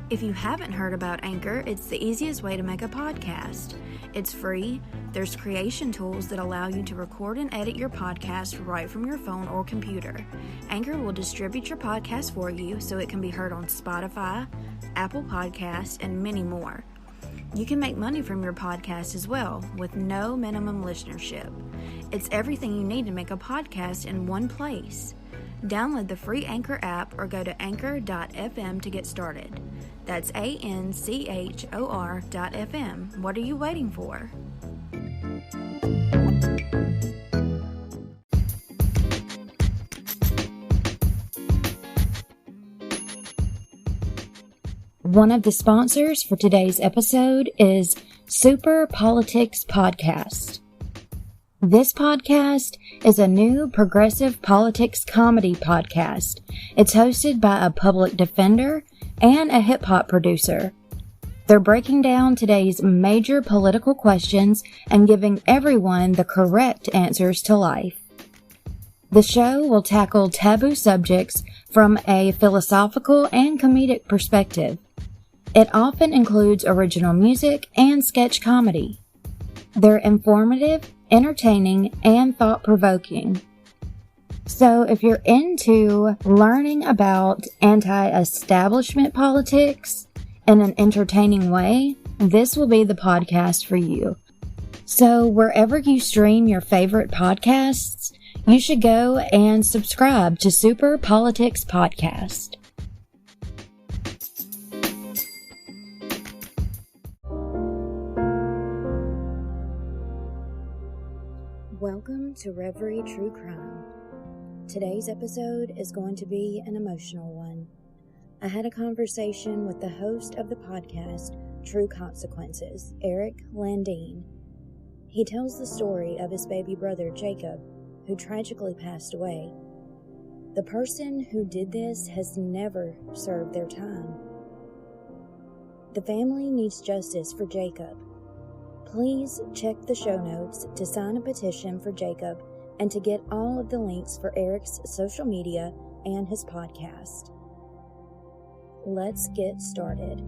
If you haven't heard about Anchor, it's the easiest way to make a podcast. It's free. There's creation tools that allow you to record and edit your podcast right from your phone or computer. Anchor will distribute your podcast for you so it can be heard on Spotify, Apple Podcasts, and many more. You can make money from your podcast as well with no minimum listenership. It's everything you need to make a podcast in one place. Download the free Anchor app or go to anchor.fm to get started. That's ANCHOR.FM. What are you waiting for? One of the sponsors for today's episode is Super Politics Podcast. This podcast is a new progressive politics comedy podcast. It's hosted by a public defender and a hip-hop producer. They're breaking down today's major political questions and giving everyone the correct answers to life. The show will tackle taboo subjects from a philosophical and comedic perspective. It often includes original music and sketch comedy. They're informative, entertaining, and thought-provoking. So if you're into learning about anti-establishment politics in an entertaining way, this will be the podcast for you. So wherever you stream your favorite podcasts, you should go and subscribe to Super Politics Podcast. Welcome to Reverie True Crime. Today's episode is going to be an emotional one. I had a conversation with the host of the podcast, True Consequences, Eric Landin. He tells the story of his baby brother, Jacob, who tragically passed away. The person who did this has never served their time. The family needs justice for Jacob. Please check the show notes to sign a petition for Jacob and to get all of the links for Eric's social media and his podcast. Let's get started.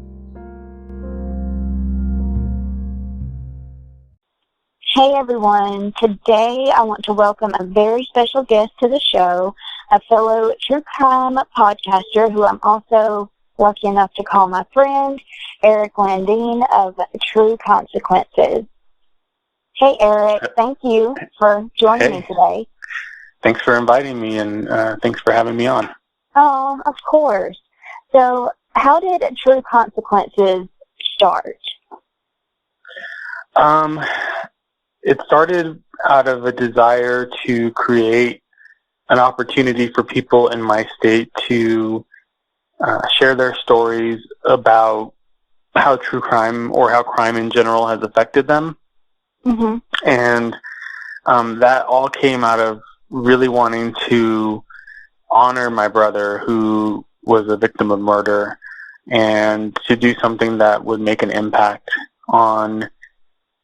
Hey everyone, today I want to welcome a very special guest to the show, a fellow true crime podcaster who I'm also lucky enough to call my friend, Eric Landin of True Consequences. Hey Eric, thank you for joining me today. Thanks for inviting me, and thanks for having me on. Oh, of course. So, how did True Consequences start? It started out of a desire to create an opportunity for people in my state to share their stories about how true crime or how crime in general has affected them. Mm-hmm. And that all came out of really wanting to honor my brother who was a victim of murder and to do something that would make an impact on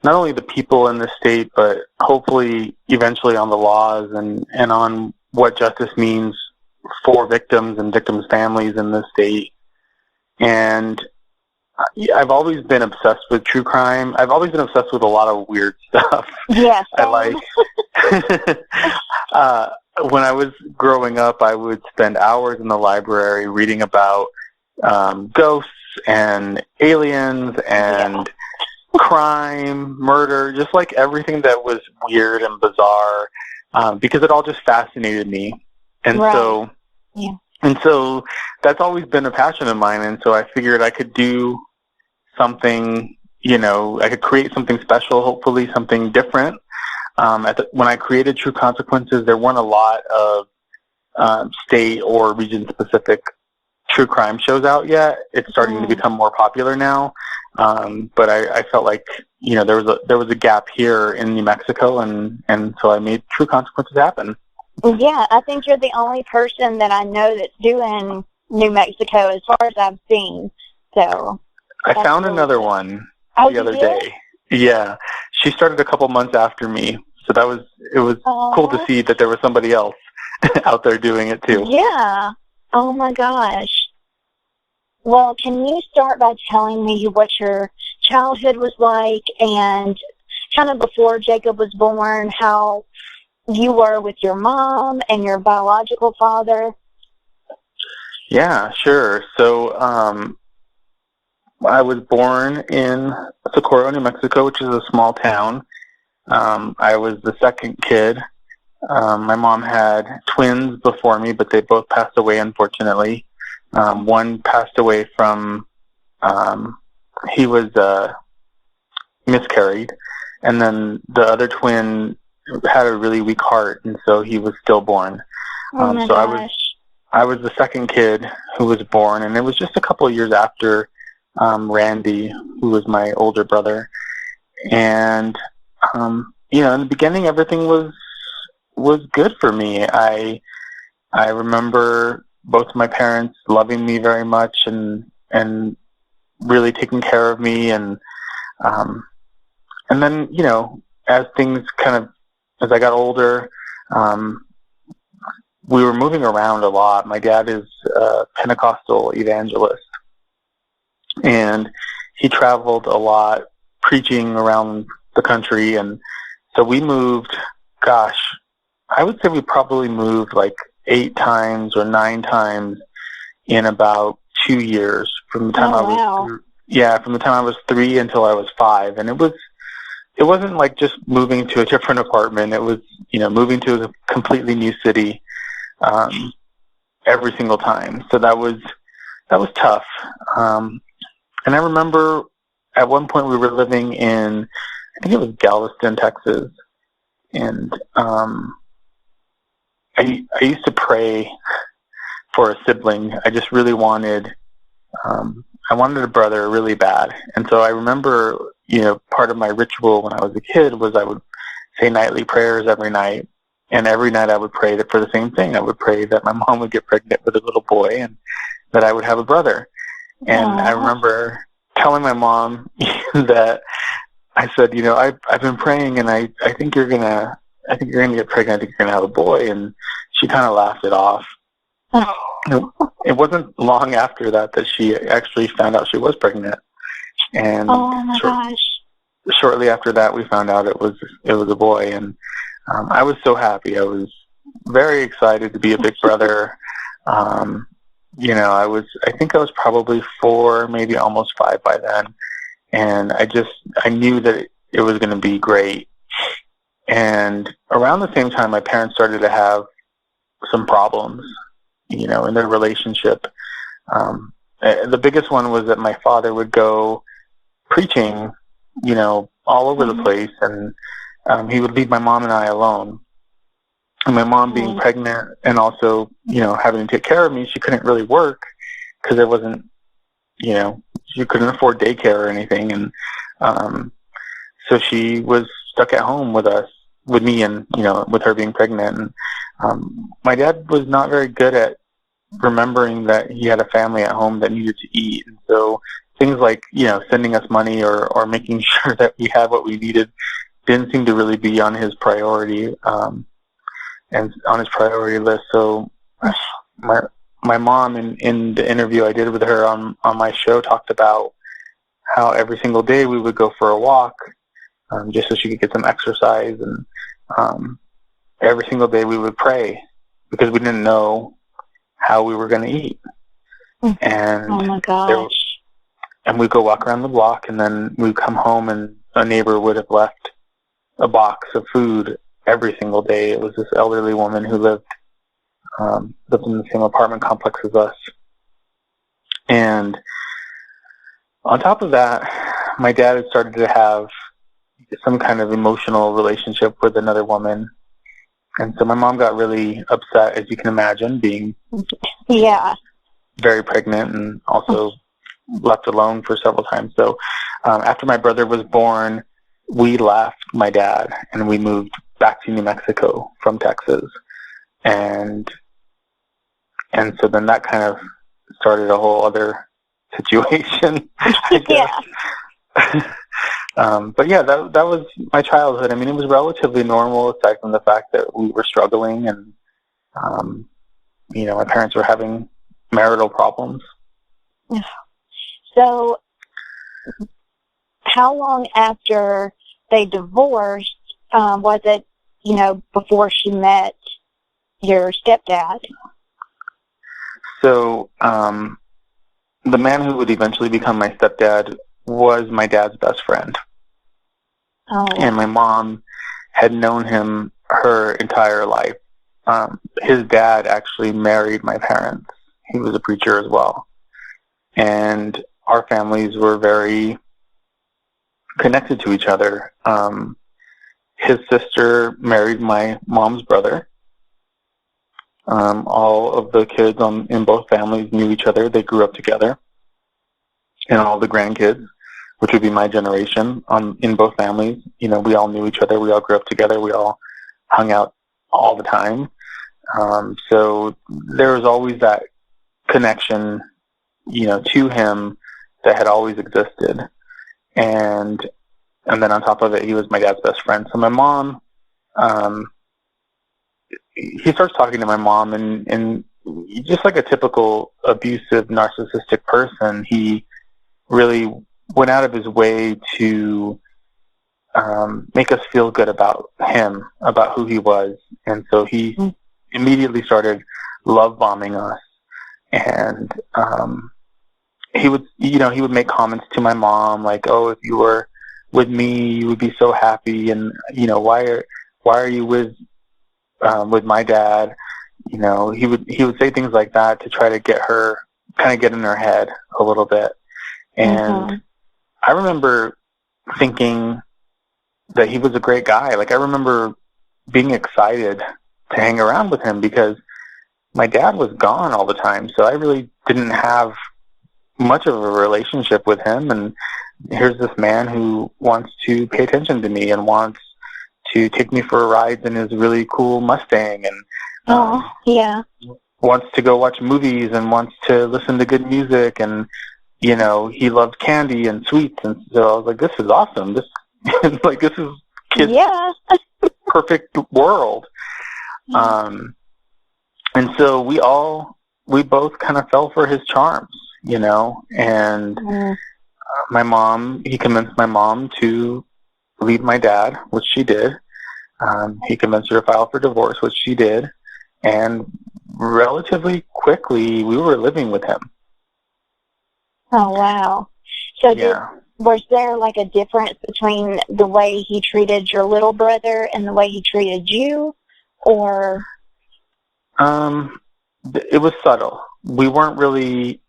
not only the people in the state, but hopefully eventually on the laws and on what justice means for victims and victims' families in the state. And I've always been obsessed with true crime. I've always been obsessed with a lot of weird stuff. Yes. I like. When I was growing up, I would spend hours in the library reading about ghosts and aliens and crime, murder, just like everything that was weird and bizarre, because it all just fascinated me. And right. So that's always been a passion of mine. And so I figured I could do something, I could create something special, hopefully something different. When I created True Consequences, there weren't a lot of state or region-specific true crime shows out yet. It's starting to become more popular now. But I felt like, there was a gap here in New Mexico, and so I made True Consequences happen. Yeah, I think you're the only person that I know that's doing New Mexico as far as I've seen. So I found another one the other day. Yeah, she started a couple months after me, so it was cool to see that there was somebody else out there doing it too. Yeah. Oh my gosh. Well, can you start by telling me what your childhood was like and kind of before Jacob was born, how you were with your mom and your biological father? Yeah, sure. So I was born in Socorro, New Mexico, which is a small town. I was the second kid. My mom had twins before me, but they both passed away, unfortunately. One passed away from, he was miscarried, and then the other twin had a really weak heart, and so he was stillborn. Oh my So gosh. I was the second kid who was born, and it was just a couple of years after Randy, who was my older brother. And you know, in the beginning, everything was good for me. I remember both of my parents loving me very much and really taking care of me, and then, you know, as I got older, we were moving around a lot. My dad is a Pentecostal evangelist, and he traveled a lot preaching around the country, and so we moved, gosh, I would say we probably moved like 8 times or 9 times in about 2 years from the time from the time I was 3 until I was 5. And it wasn't like just moving to a different apartment. It was, you know, moving to a completely new city every single time. So that was tough. And I remember at one point we were living in, I think it was Galveston, Texas, and I used to pray for a sibling. I just really wanted, I wanted a brother really bad. And so I remember, you know, part of my ritual when I was a kid was I would say nightly prayers every night. And every night I would pray that for the same thing. I would pray that my mom would get pregnant with a little boy and that I would have a brother. And I remember telling my mom that I said, you know, I've been praying, and I think you're gonna get pregnant. I think you're gonna have a boy. And she kind of laughed it off. It wasn't long after that she actually found out she was pregnant. And shortly after that, we found out it was a boy, and I was so happy. I was very excited to be a big brother. You know, I think I was probably 4, maybe almost 5 by then. And I knew that it was going to be great. And around the same time, my parents started to have some problems, you know, in their relationship. The biggest one was that my father would go preaching, you know, all over the place, and he would leave my mom and I alone. And my mom being pregnant and also, you know, having to take care of me, she couldn't really work because there wasn't, you know, she couldn't afford daycare or anything. And so she was stuck at home with me and, you know, with her being pregnant. And my dad was not very good at remembering that he had a family at home that needed to eat. And so things like, you know, sending us money or making sure that we had what we needed didn't seem to really be on his priority, and on his priority list. So my mom in the interview I did with her on my show talked about how every single day we would go for a walk, just so she could get some exercise, and every single day we would pray because we didn't know how we were going to eat. And oh my gosh. And we'd go walk around the block, and then we'd come home, and a neighbor would have left a box of food every single day. It was this elderly woman who lived in the same apartment complex as us. And on top of that, my dad had started to have some kind of emotional relationship with another woman. And so my mom got really upset, as you can imagine, being very pregnant and also left alone for several times. So after my brother was born, we left my dad and we moved back to New Mexico from Texas. And so then that kind of started a whole other situation, I guess. But yeah, that was my childhood. I mean, it was relatively normal aside from the fact that we were struggling and, you know, my parents were having marital problems. So, how long after they divorced was it, before she met your stepdad? So, the man who would eventually become my stepdad was my dad's best friend. Oh. And my mom had known him her entire life. His dad actually married my parents. He was a preacher as well. And our families were very connected to each other. His sister married my mom's brother. All of the kids in both families knew each other. They grew up together. And all the grandkids, which would be my generation, in both families, we all knew each other. We all grew up together. We all hung out all the time. So there was always that connection, to him that had always existed. And then on top of it, he was my dad's best friend. So my mom, he starts talking to my mom, and just like a typical abusive, narcissistic person, he really went out of his way to make us feel good about him, about who he was. And so he immediately started love bombing us. And he would make comments to my mom like, "Oh, if you were with me, you would be so happy." And why are you with my dad? He would say things like that to try to get her, kind of get in her head a little bit. And I remember thinking that he was a great guy. Like, I remember being excited to hang around with him because my dad was gone all the time. So I really didn't have much of a relationship with him. And here's this man who wants to pay attention to me and wants to take me for rides in his really cool Mustang, and wants to go watch movies and wants to listen to good music, and he loved candy and sweets. And so I was like, this is awesome. This is kids' perfect world. And so we both kind of fell for his charms, and he convinced my mom to leave my dad, which she did. He convinced her to file for divorce, which she did. And relatively quickly, we were living with him. Oh, wow. So was there like a difference between the way he treated your little brother and the way he treated you, or? It was subtle. We weren't really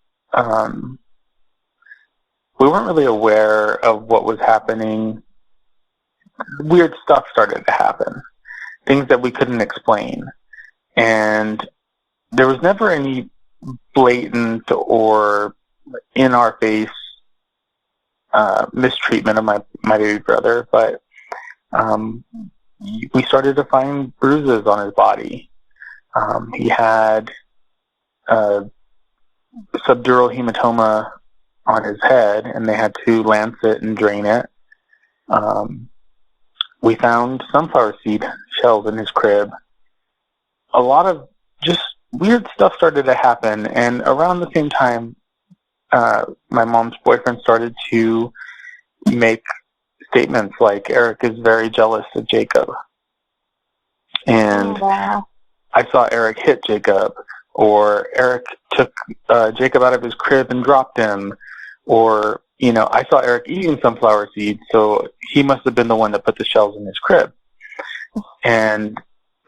aware of what was happening. Weird stuff started to happen, things that we couldn't explain. And there was never any blatant or in-our-face mistreatment of my baby brother, but we started to find bruises on his body. He had a subdural hematoma on his head, and they had to lance it and drain it. We found sunflower seed shells in his crib. A lot of just weird stuff started to happen, and around the same time, my mom's boyfriend started to make statements like, Eric is very jealous of Jacob. And I saw Eric hit Jacob, or Eric took Jacob out of his crib and dropped him, or, I saw Eric eating sunflower seeds, so he must have been the one that put the shells in his crib. And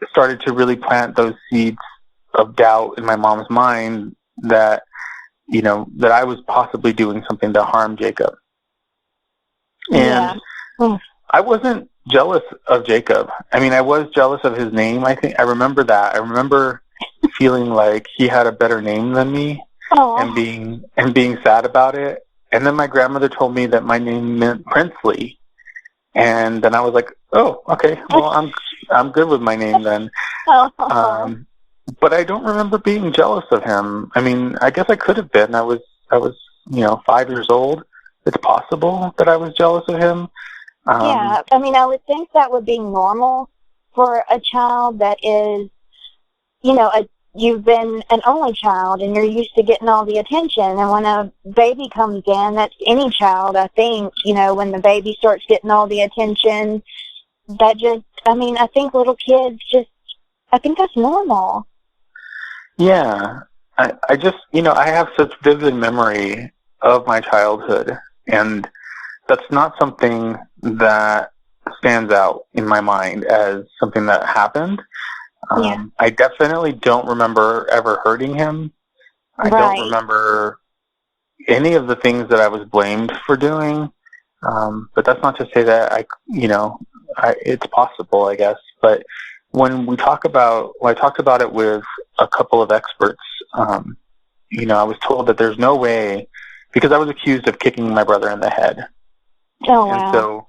started to really plant those seeds of doubt in my mom's mind that, that I was possibly doing something to harm Jacob. And I wasn't jealous of Jacob. I mean, I was jealous of his name. I think I remember that. I remember feeling like he had a better name than me, and being sad about it. And then my grandmother told me that my name meant princely, and then I was like, oh, okay, well, I'm good with my name then. But I don't remember being jealous of him. I mean, I guess I could have been. I was 5 years old. It's possible that I was jealous of him. I mean, I would think that would be normal for a child that is, you've been an only child and you're used to getting all the attention. And when a baby comes in, that's any child, I think, when the baby starts getting all the attention, that just, I think little kids I think that's normal. Yeah. I just, I have such vivid memory of my childhood, and that's not something that stands out in my mind as something that happened. I definitely don't remember ever hurting him. I don't remember any of the things that I was blamed for doing. But that's not to say that it's possible, I guess. But when I talked about it with a couple of experts, I was told that there's no way, because I was accused of kicking my brother in the head. Oh, wow. And so,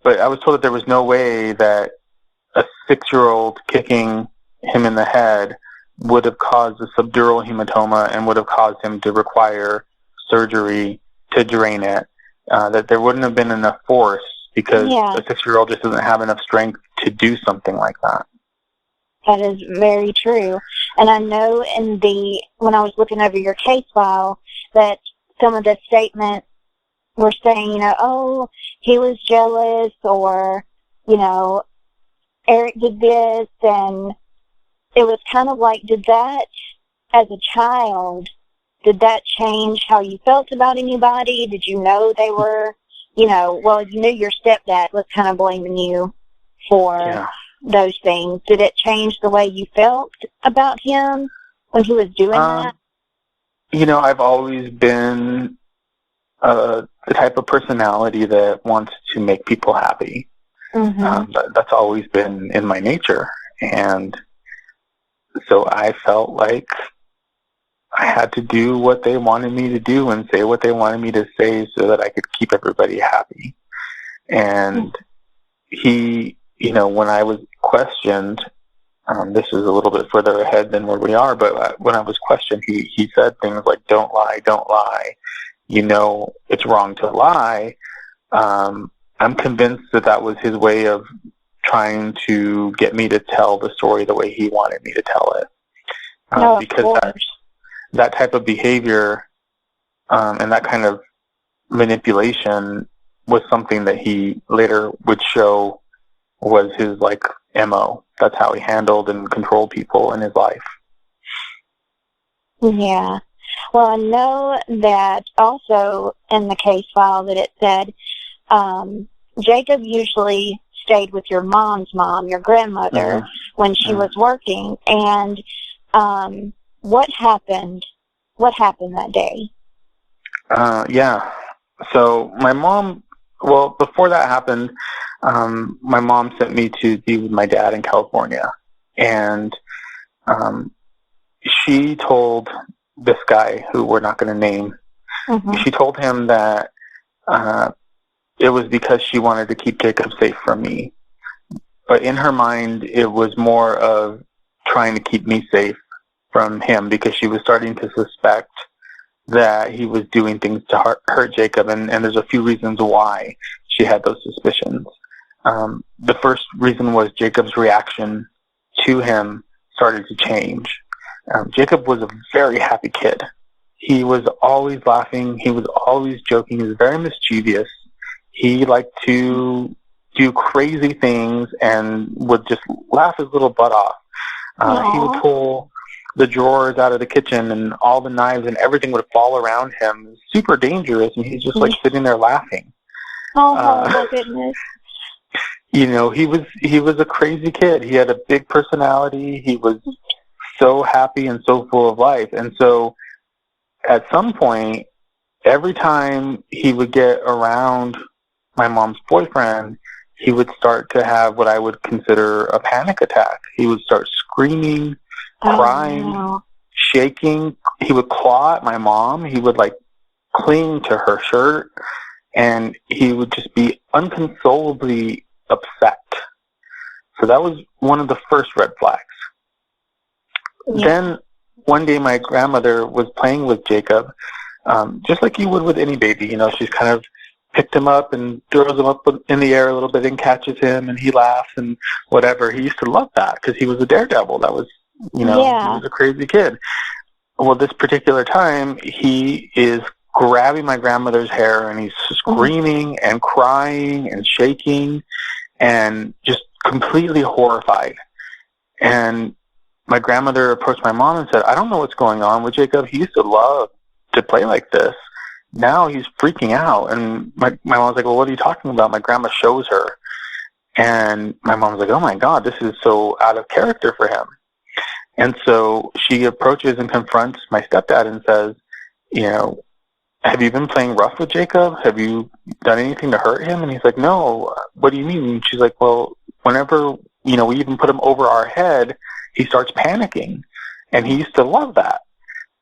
but I was told that there was no way that a 6-year-old kicking him in the head would have caused a subdural hematoma and would have caused him to require surgery to drain it. That there wouldn't have been enough force because a 6-year-old just doesn't have enough strength to do something like that. That is very true. And I know when I was looking over your case file, that some of the statements were saying, oh, he was jealous, or, Eric did this, and it was kind of like, as a child, did that change how you felt about anybody? Did you know they were, you knew your stepdad was kind of blaming you for those things. Did it change the way you felt about him when he was doing that? I've always been the type of personality that wants to make people happy. Mm-hmm. That's always been in my nature. And so I felt like I had to do what they wanted me to do and say what they wanted me to say so that I could keep everybody happy. And he, when I was questioned, this is a little bit further ahead than where we are, but when I was questioned, he said things like, don't lie, don't lie. It's wrong to lie. I'm convinced that was his way of trying to get me to tell the story the way he wanted me to tell it. Because that type of behavior and that kind of manipulation was something that he later would show was his, MO. That's how he handled and controlled people in his life. Yeah. Well, I know that also in the case file that it said Jacob usually stayed with your mom's mom, your grandmother, when she was working. And what happened that day? So my mom, before that happened, my mom sent me to be with my dad in California. And she told this guy, who we're not going to name, she told him that it was because she wanted to keep Jacob safe from me. But in her mind, it was more of trying to keep me safe from him, because she was starting to suspect that he was doing things to hurt Jacob. And there's a few reasons why she had those suspicions. The first reason was Jacob's reaction to him started to change. Jacob was a very happy kid. He was always laughing. He was always joking. He was very mischievous. He liked to do crazy things and would just laugh his little butt off. He would pull the drawers out of the kitchen, and all the knives and everything would fall around him. It was super dangerous, and he's just sitting there laughing. Oh my goodness. He was a crazy kid. He had a big personality. He was so happy and so full of life. And so at some point, every time he would get around my mom's boyfriend, he would start to have what I would consider a panic attack. He would start screaming, crying, shaking. He would claw at my mom. He would cling to her shirt, and he would just be unconsolably upset. So that was one of the first red flags. Yeah. Then one day my grandmother was playing with Jacob, just like you would with any baby. She's kind of picked him up and throws him up in the air a little bit and catches him, and he laughs and whatever. He used to love that because he was a daredevil. That was He was a crazy kid. Well, this particular time, he is grabbing my grandmother's hair, and he's screaming and crying and shaking and just completely horrified. And my grandmother approached my mom and said, I don't know what's going on with Jacob. He used to love to play like this. Now he's freaking out. And my mom was like, well, what are you talking about? My grandma shows her. And my mom was like, oh, my God, this is so out of character for him. And so she approaches and confronts my stepdad and says, have you been playing rough with Jacob? Have you done anything to hurt him? And he's like, no, what do you mean? And she's like, well, whenever, we even put him over our head, he starts panicking. And he used to love that.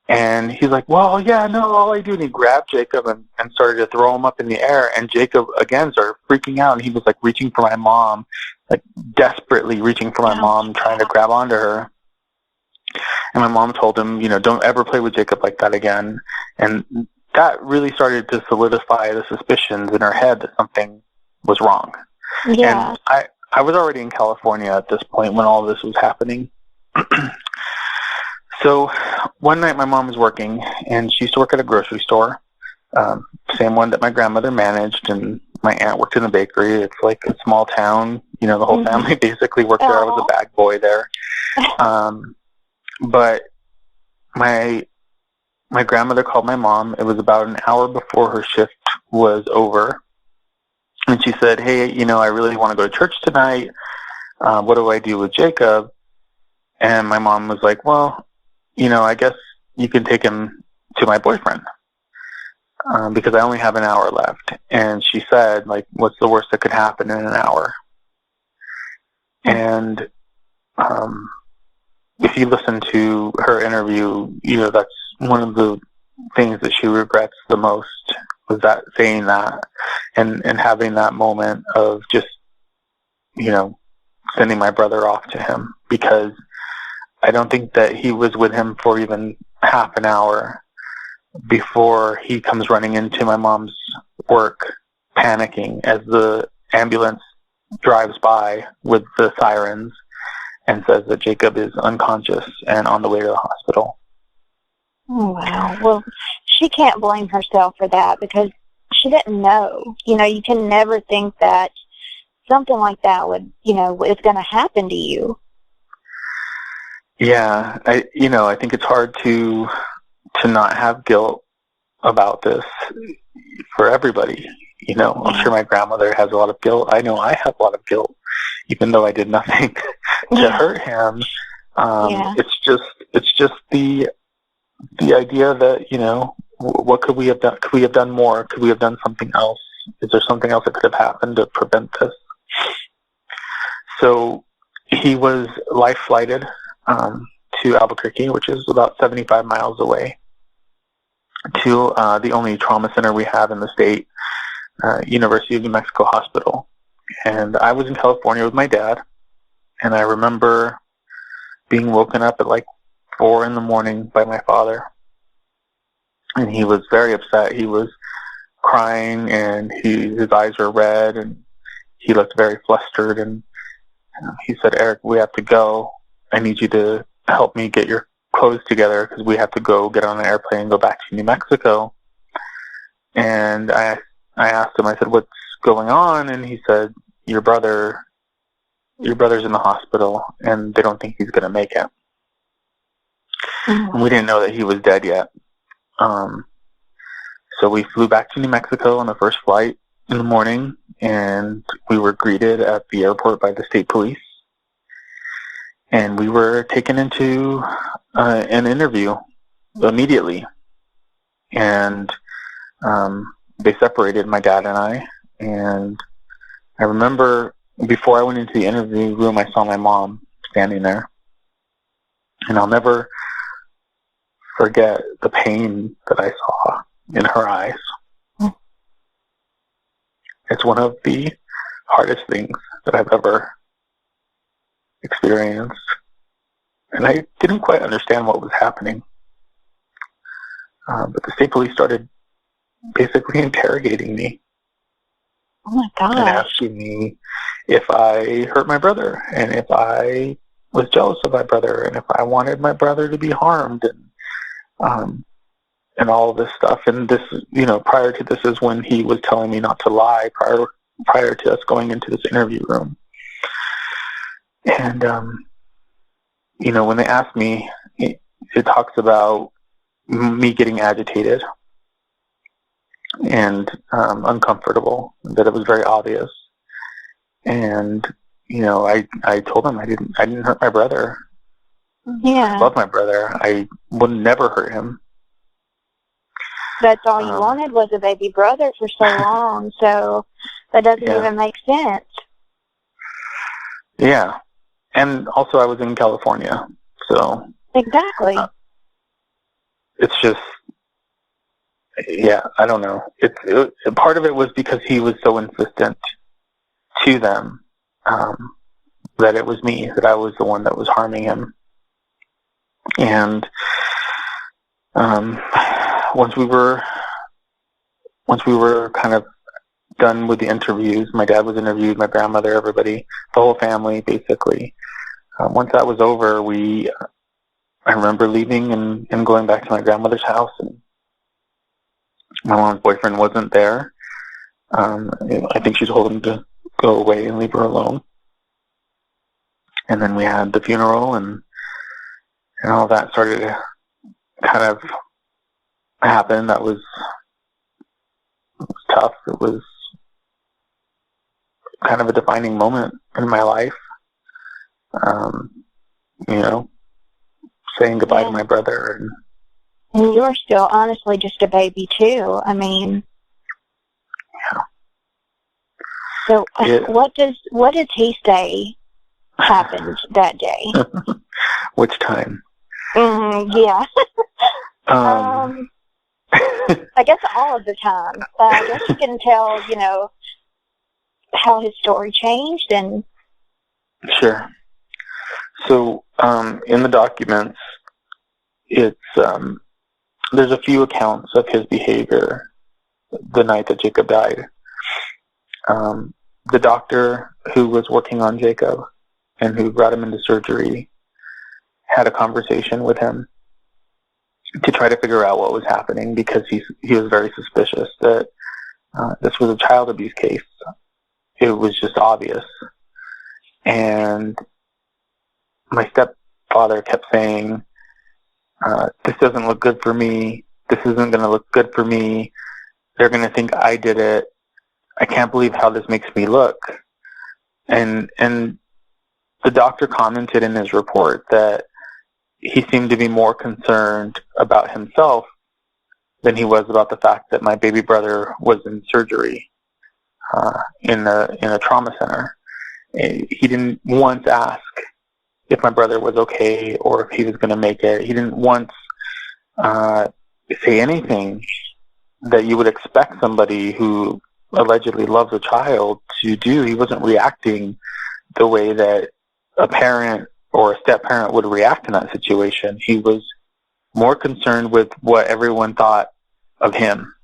And he's like, well, yeah, no, all I do. And he grabbed Jacob and started to throw him up in the air. And Jacob, again, started freaking out. And he was, like, reaching for my mom, like, desperately reaching for my mom, trying to grab onto her. And my mom told him, don't ever play with Jacob like that again. And that really started to solidify the suspicions in her head that something was wrong. Yeah. And I was already in California at this point when all this was happening. So one night my mom was working, and she used to work at a grocery store, same one that my grandmother managed, and my aunt worked in a bakery. It's like a small town. The whole family basically worked there. I was a bag boy there. But my grandmother called my mom. It was about an hour before her shift was over. And she said, hey, I really want to go to church tonight. What do I do with Jacob? And my mom was like, well, I guess you can take him to my boyfriend because I only have an hour left. And she said, like, what's the worst that could happen in an hour? And if you listen to her interview, that's one of the things that she regrets the most was that saying that and having that moment of just, sending my brother off to him, because I don't think that he was with him for even half an hour before he comes running into my mom's work, panicking as the ambulance drives by with the sirens and says that Jacob is unconscious and on the way to the hospital. Oh, wow. Well, she can't blame herself for that because she didn't know. You can never think that something like that would, is going to happen to you. Yeah, I think it's hard to not have guilt about this for everybody. I'm sure my grandmother has a lot of guilt. I know I have a lot of guilt, even though I did nothing to hurt him. It's just the idea that, what could we have done? Could we have done more? Could we have done something else? Is there something else that could have happened to prevent this? So he was life flighted to Albuquerque, which is about 75 miles away, to the only trauma center we have in the state, University of New Mexico Hospital. And I was in California with my dad, and I remember being woken up at like 4 a.m. by my father. And he was very upset. He was crying, and his eyes were red, and he looked very flustered. And he said, Eric, we have to go. I need you to help me get your clothes together because we have to go get on an airplane and go back to New Mexico. And I asked him, I said, what's going on? And he said, your brother's in the hospital, and they don't think he's going to make it. And we didn't know that he was dead yet. So we flew back to New Mexico on the first flight in the morning, and we were greeted at the airport by the state police. And we were taken into an interview immediately. And they separated my dad and I. And I remember before I went into the interview room, I saw my mom standing there. And I'll never forget the pain that I saw in her eyes. It's one of the hardest things that I've ever experienced. And I didn't quite understand what was happening. But the state police started basically interrogating me. Oh my gosh. And asking me if I hurt my brother and if I was jealous of my brother, and if I wanted my brother to be harmed, and all of this stuff. And this, prior to this is when he was telling me not to lie prior to us going into this interview room. And, when they asked me, it talks about me getting agitated and uncomfortable, that it was very obvious. And, I told them I didn't hurt my brother. Yeah. I love my brother. I would never hurt him. That's all you wanted was a baby brother for so long, so that doesn't even make sense. Yeah. And also I was in California, so... Exactly. It's just... Yeah, I don't know. Part of it was because he was so insistent to them that it was me, that I was the one that was harming him. And once we were kind of done with the interviews, my dad was interviewed, my grandmother, everybody, the whole family, basically. Once that was over, I remember leaving and going back to my grandmother's house, and my mom's boyfriend wasn't there. I think she told him to go away and leave her alone. And then we had the funeral, and all that started to kind of happen. That was tough. It was kind of a defining moment in my life. Saying goodbye to my brother. And you're still honestly just a baby too. I mean, yeah. So what does he say happened that day? Which time? Yeah. I guess all of the time. I guess you can tell, how his story changed and... Sure. So, in the documents, it's, there's a few accounts of his behavior the night that Jacob died. The doctor who was working on Jacob and who brought him into surgery had a conversation with him to try to figure out what was happening, because he was very suspicious that this was a child abuse case. It was just obvious. And my stepfather kept saying, this doesn't look good for me. This isn't going to look good for me. They're going to think I did it. I can't believe how this makes me look. And the doctor commented in his report that he seemed to be more concerned about himself than he was about the fact that my baby brother was in surgery in a trauma center. He didn't once ask if my brother was okay or if he was going to make it. He didn't once say anything that you would expect somebody who allegedly loves a child to do. He wasn't reacting the way that a parent or a step-parent would react in that situation. He was more concerned with what everyone thought of him.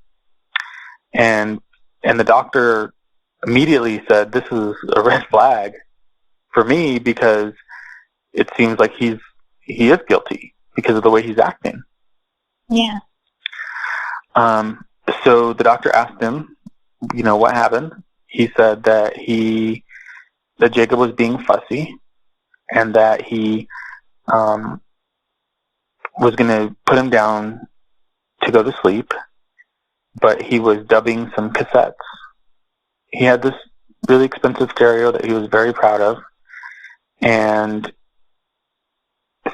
And the doctor immediately said, this is a red flag for me, because it seems like he is guilty because of the way he's acting. Yeah. So the doctor asked him, what happened? He said that Jacob was being fussy, and that he was going to put him down to go to sleep, but he was dubbing some cassettes. He had this really expensive stereo that he was very proud of, and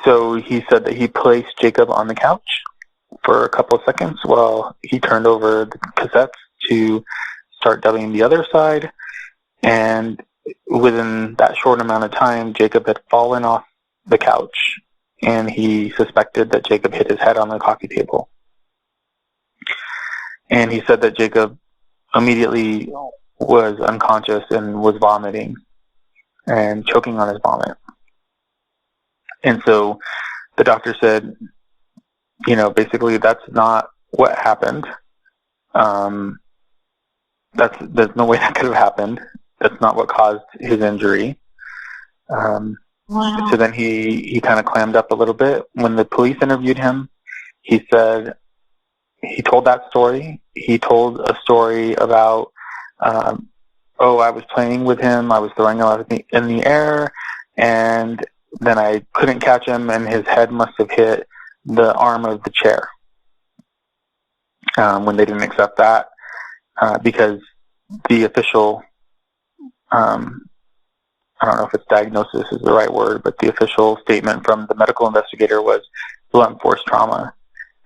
so he said that he placed Jacob on the couch for a couple of seconds while he turned over the cassettes to start dubbing the other side, and within that short amount of time, Jacob had fallen off the couch, and he suspected that Jacob hit his head on the coffee table. And he said that Jacob immediately was unconscious and was vomiting and choking on his vomit. And so the doctor said, basically that's not what happened. There's no way that could have happened. That's not what caused his injury. Wow. So then he kind of clammed up a little bit. When the police interviewed him, he said he told that story. He told a story about, I was playing with him. I was throwing him in the air, and then I couldn't catch him, and his head must have hit the arm of the chair. When they didn't accept that, because the official, I don't know if it's diagnosis is the right word, but the official statement from the medical investigator was blunt force trauma.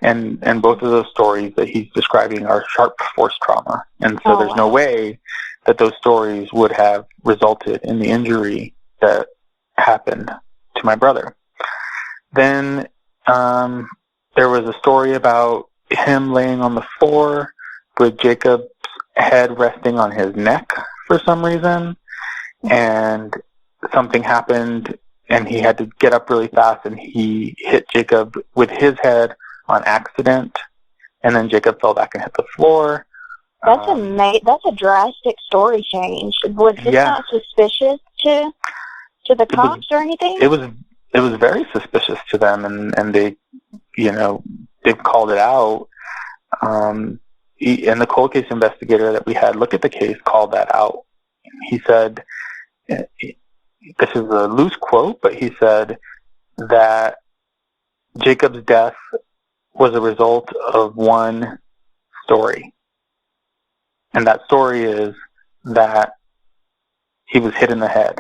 And both of those stories that he's describing are sharp force trauma. And so there's no way that those stories would have resulted in the injury that happened to my brother. Then there was a story about him laying on the floor with Jacob's head resting on his neck for some reason, and something happened and he had to get up really fast, and he hit Jacob with his head on accident, and then Jacob fell back and hit the floor. That's a drastic story change. Was this not suspicious to the cops or anything? It was very suspicious to them, and they, they've called it out. And the cold case investigator that we had look at the case called that out. He said, this is a loose quote, but he said that Jacob's death was a result of one story. And that story is that he was hit in the head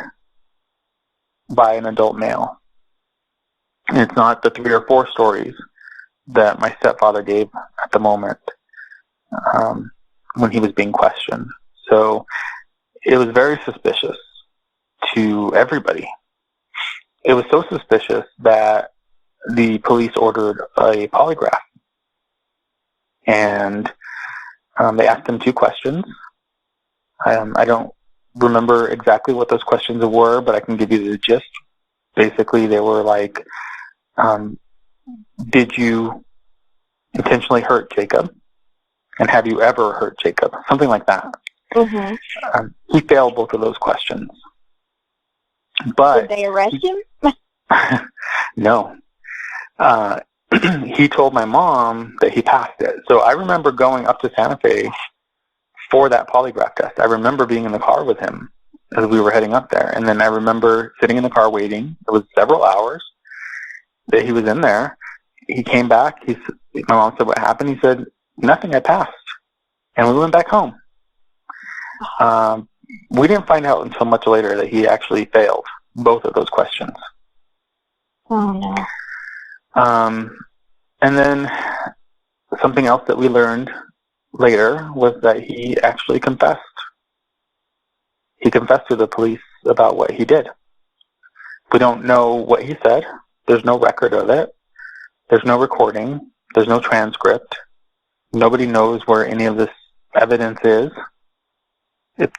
by an adult male. And it's not the 3 or 4 stories that my stepfather gave at the moment when he was being questioned. So it was very suspicious to everybody. It was so suspicious that the police ordered a polygraph. And they asked him 2 questions. I don't remember exactly what those questions were, but I can give you the gist. Basically, they were like, did you intentionally hurt Jacob? And have you ever hurt Jacob? Something like that. Mm-hmm. He failed both of those questions. But did they arrest him? No. He told my mom that he passed it. So I remember going up to Santa Fe for that polygraph test. I remember being in the car with him as we were heading up there. And then I remember sitting in the car waiting. It was several hours that he was in there. He came back. My mom said, what happened? He said, nothing, I passed. And we went back home. We didn't find out until much later that he actually failed both of those questions. Oh, no. And then something else that we learned later was that he actually confessed. He confessed to the police about what he did. We don't know what he said. There's no record of it. There's no recording. There's no transcript. Nobody knows where any of this evidence is. It's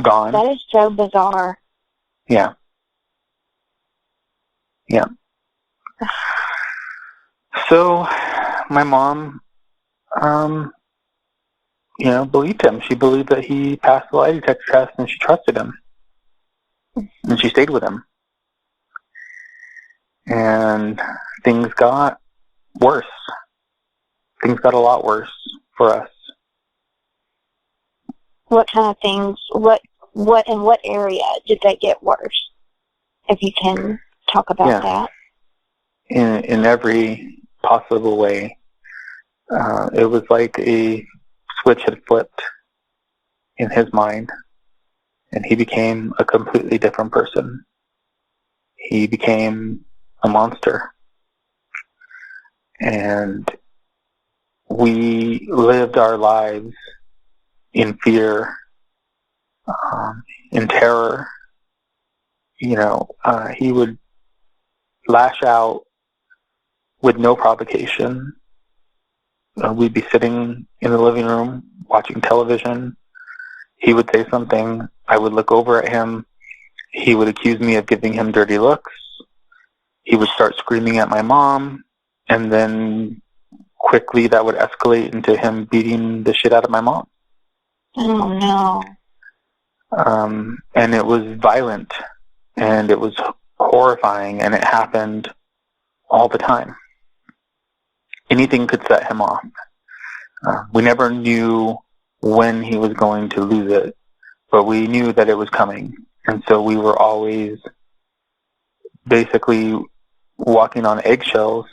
gone. That is so bizarre. Yeah. Yeah. So my mom, believed him. She believed that he passed the lie detector test, and she trusted him. And she stayed with him. And things got worse. Things got a lot worse for us. What kind of things? What in what area did they get worse? If you can talk about that. In every possible way. It was like a switch had flipped in his mind, and he became a completely different person. He became a monster. And we lived our lives in fear, in terror. He would lash out with no provocation. We'd be sitting in the living room watching television. He would say something. I would look over at him. He would accuse me of giving him dirty looks. He would start screaming at my mom, and then quickly that would escalate into him beating the shit out of my mom. Oh, no. And it was violent, and it was horrifying, and it happened all the time. Anything could set him off. We never knew when he was going to lose it, but we knew that it was coming. And so we were always basically walking on eggshells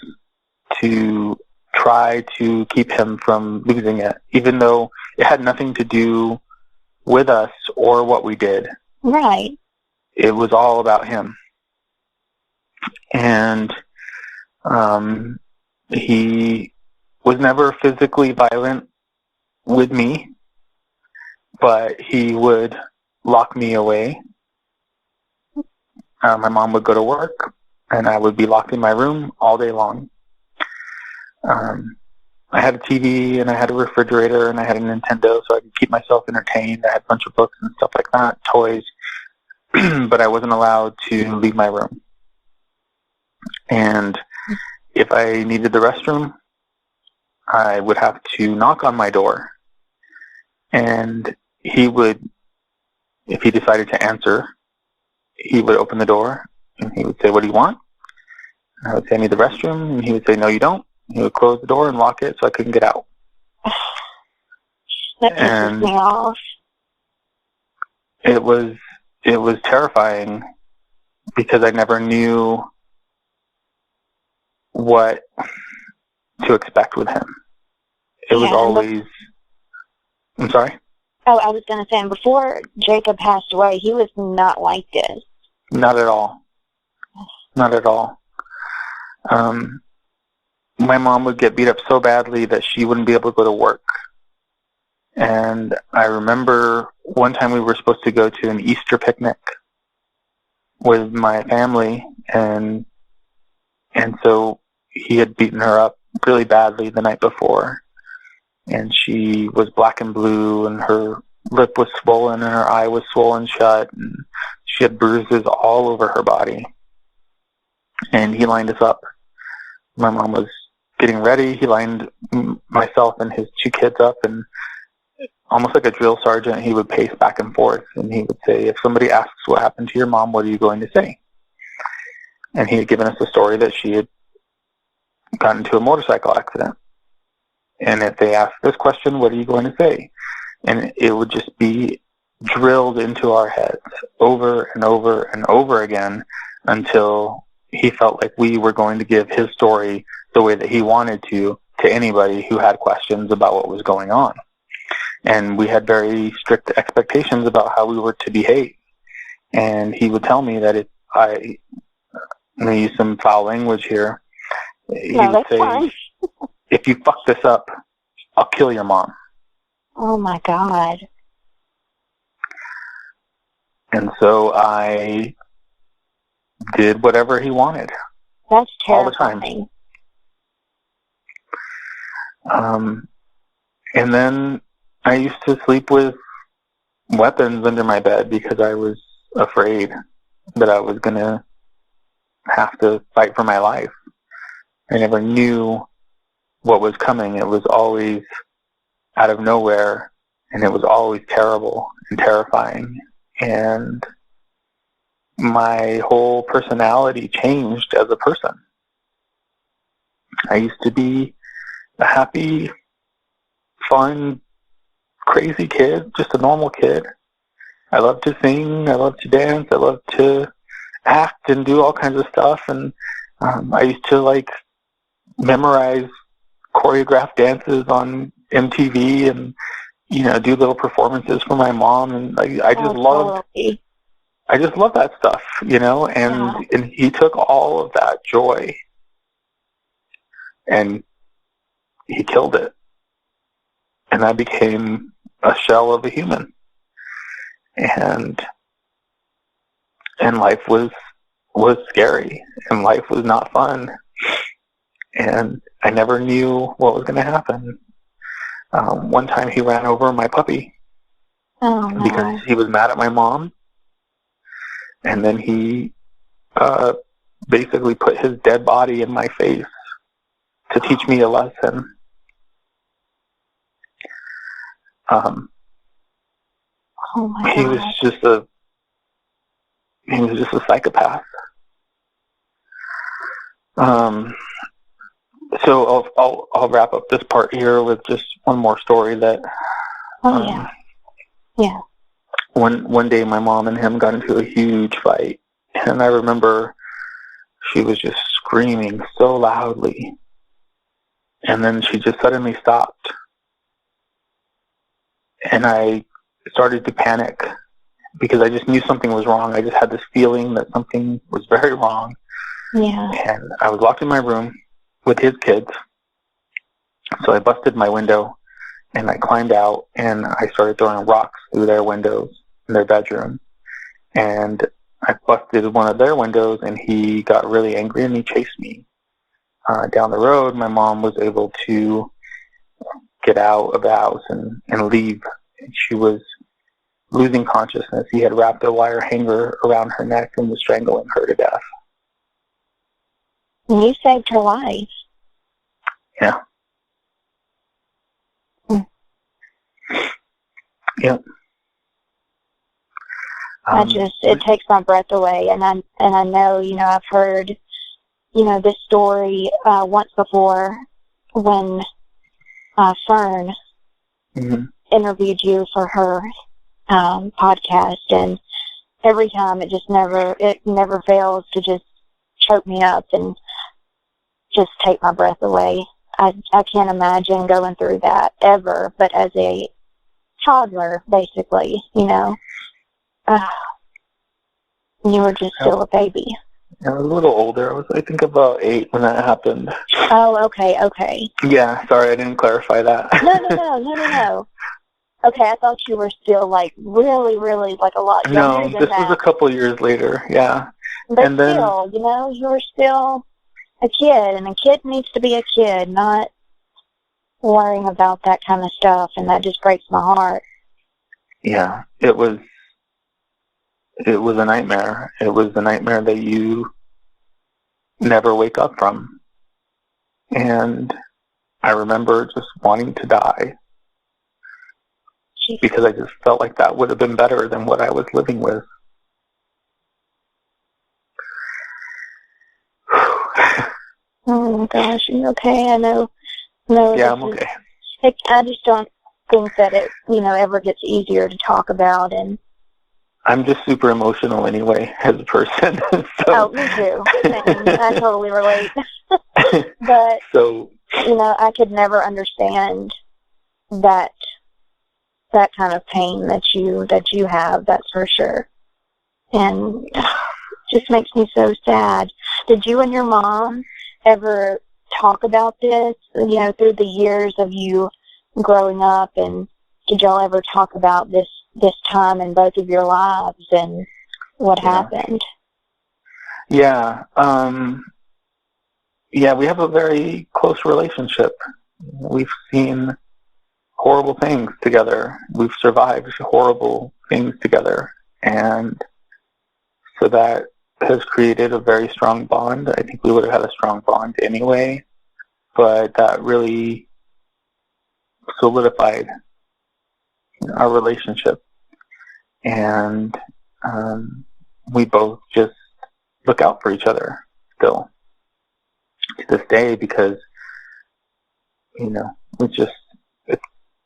to try to keep him from losing it, even though it had nothing to do with us or what we did. Right. It was all about him. And he was never physically violent with me, but he would lock me away. My mom would go to work, and I would be locked in my room all day long. I had a TV, and I had a refrigerator, and I had a Nintendo, so I could keep myself entertained. I had a bunch of books and stuff like that, toys, but I wasn't allowed to leave my room. And if I needed the restroom, I would have to knock on my door, and he would, if he decided to answer, he would open the door, and he would say, "What do you want?" And I would say, "I need the restroom," and he would say, "No, you don't." He would close the door and lock it so I couldn't get out. That pisses me off. It was terrifying because I never knew what to expect with him. It was always... I'm sorry? Oh, I was going to say, before Jacob passed away, he was not like this. Not at all. Not at all. My mom would get beat up so badly that she wouldn't be able to go to work. And I remember one time we were supposed to go to an Easter picnic with my family, and so he had beaten her up really badly the night before. And she was black and blue, and her lip was swollen, and her eye was swollen shut, and she had bruises all over her body. And he lined us up. My mom was getting ready. He lined myself and his two kids up, and almost like a drill sergeant, he would pace back and forth, and he would say, "If somebody asks what happened to your mom, what are you going to say?" And he had given us a story that she had gotten into a motorcycle accident. And if they ask this question, what are you going to say? And it would just be drilled into our heads over and over and over again until he felt like we were going to give his story the way that he wanted to anybody who had questions about what was going on. And we had very strict expectations about how we were to behave. And he would tell me that if I'm going to use some foul language here, he would say, fine. "If you fuck this up, I'll kill your mom." Oh, my God. And so I did whatever he wanted. That's terrifying. All the time. And then I used to sleep with weapons under my bed because I was afraid that I was going to have to fight for my life. I never knew what was coming. It was always out of nowhere, and it was always terrible and terrifying. And my whole personality changed as a person. I used to be a happy, fun, crazy kid, just a normal kid. I loved to sing, I loved to dance, I loved to act and do all kinds of stuff. And I used to memorize choreographed dances on MTV and, do little performances for my mom. And I just loved that stuff, and he took all of that joy and he killed it. And I became a shell of a human. And life was scary, and life was not fun. And I never knew what was going to happen. One time he ran over my puppy because he was mad at my mom. And then he basically put his dead body in my face to teach me a lesson. Oh my he God. was just a psychopath. So I'll wrap up this part here with just one more story that. Yeah. One day, my mom and him got into a huge fight, and I remember she was just screaming so loudly, and then she just suddenly stopped, and I started to panic because I just knew something was wrong. I just had this feeling that something was very wrong. Yeah. And I was locked in my room with his kids, so I busted my window, and I climbed out, and I started throwing rocks through their windows in their bedroom. And I busted one of their windows, and he got really angry, and he chased me. Down the road, my mom was able to get out of the house and leave. And she was losing consciousness. He had wrapped a wire hanger around her neck and was strangling her to death. And you saved her life. Yeah. Yep. It takes my breath away, and I know, I've heard, this story once before when Fern interviewed you for her podcast, and every time it never fails to just choke me up and just take my breath away. I can't imagine going through that ever, but as a toddler, basically, you were just still a baby. I was a little older. I was, I think, about 8 when that happened. Oh, okay. Yeah, sorry, I didn't clarify that. No. Okay, I thought you were still, really, really, a lot younger than that. No, this was a couple years later, yeah. But and still, you were still a kid, and a kid needs to be a kid, not worrying about that kind of stuff, and that just breaks my heart. Yeah, it was a nightmare. It was a nightmare that you never wake up from. And I remember just wanting to die because I just felt like that would have been better than what I was living with. Oh my gosh, are you okay? I know. Yeah, I'm okay. I just don't think that it, ever gets easier to talk about, and I'm just super emotional anyway as a person. So. Oh, me too. I totally relate. But so, I could never understand that kind of pain that you have. That's for sure, and it just makes me so sad. Did you and your mom ever talk about this? Through the years of you growing up, and did y'all ever talk about this time in both of your lives and what happened? Yeah. Yeah, we have a very close relationship. We've seen horrible things together. We've survived horrible things together. And so that has created a very strong bond. I think we would have had a strong bond anyway, but that really solidified our relationship. And we both just look out for each other still to this day because,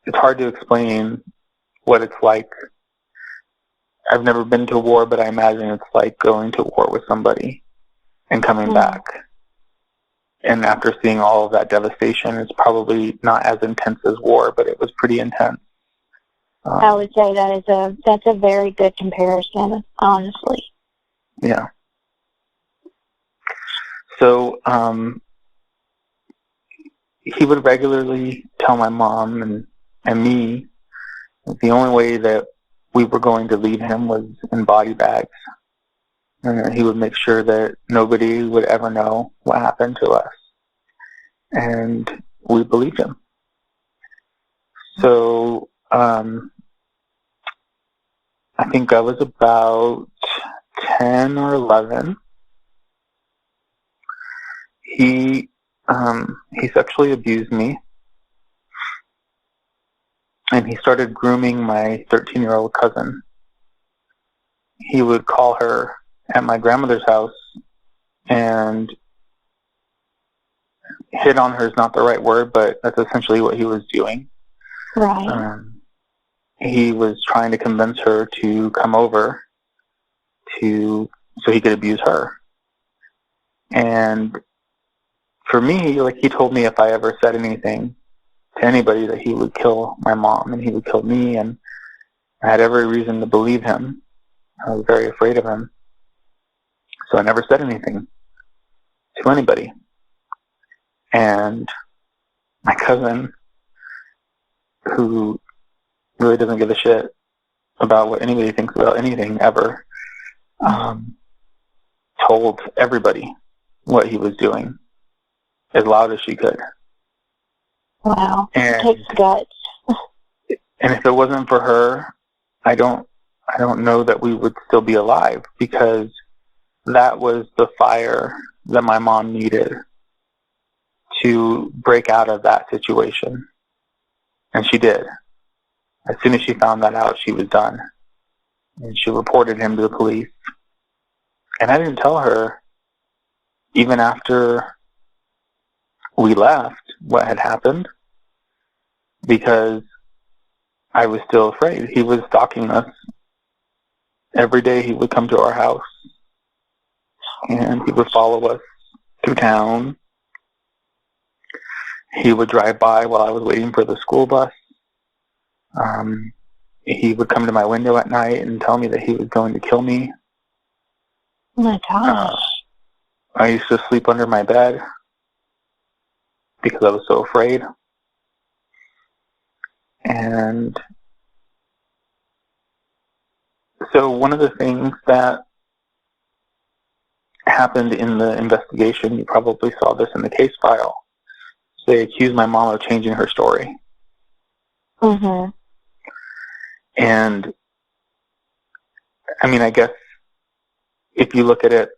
it's hard to explain what it's like. I've never been to war, but I imagine it's like going to war with somebody and coming back. And after seeing all of that devastation, it's probably not as intense as war, but it was pretty intense. I would say that's a very good comparison, honestly. Yeah. So he would regularly tell my mom and me the only way that we were going to leave him was in body bags. And he would make sure that nobody would ever know what happened to us. And we believed him. So I think I was about 10 or 11. He sexually abused me. And he started grooming my 13-year-old cousin. He would call her at my grandmother's house and hit on her is not the right word, but that's essentially what he was doing. Right. He was trying to convince her to come over so he could abuse her. And for me, like, he told me if I ever said anything to anybody that he would kill my mom and he would kill me, and I had every reason to believe him. I was very afraid of him. So I never said anything to anybody. And my cousin, who really doesn't give a shit about what anybody thinks about anything ever, told everybody what he was doing as loud as she could. Wow. And it takes guts. And if it wasn't for her, I don't know that we would still be alive, because that was the fire that my mom needed to break out of that situation. And she did. As soon as she found that out, she was done. And she reported him to the police. And I didn't tell her, even after we left, what had happened, because I was still afraid. He was stalking us. Every day he would come to our house, and he would follow us through town. He would drive by while I was waiting for the school bus. He would come to my window at night and tell me that he was going to kill me. Oh my gosh. I used to sleep under my bed because I was so afraid. And so one of the things that happened in the investigation, you probably saw this in the case file, they accused my mom of changing her story. Mm-hmm. And, I mean, I guess if you look at it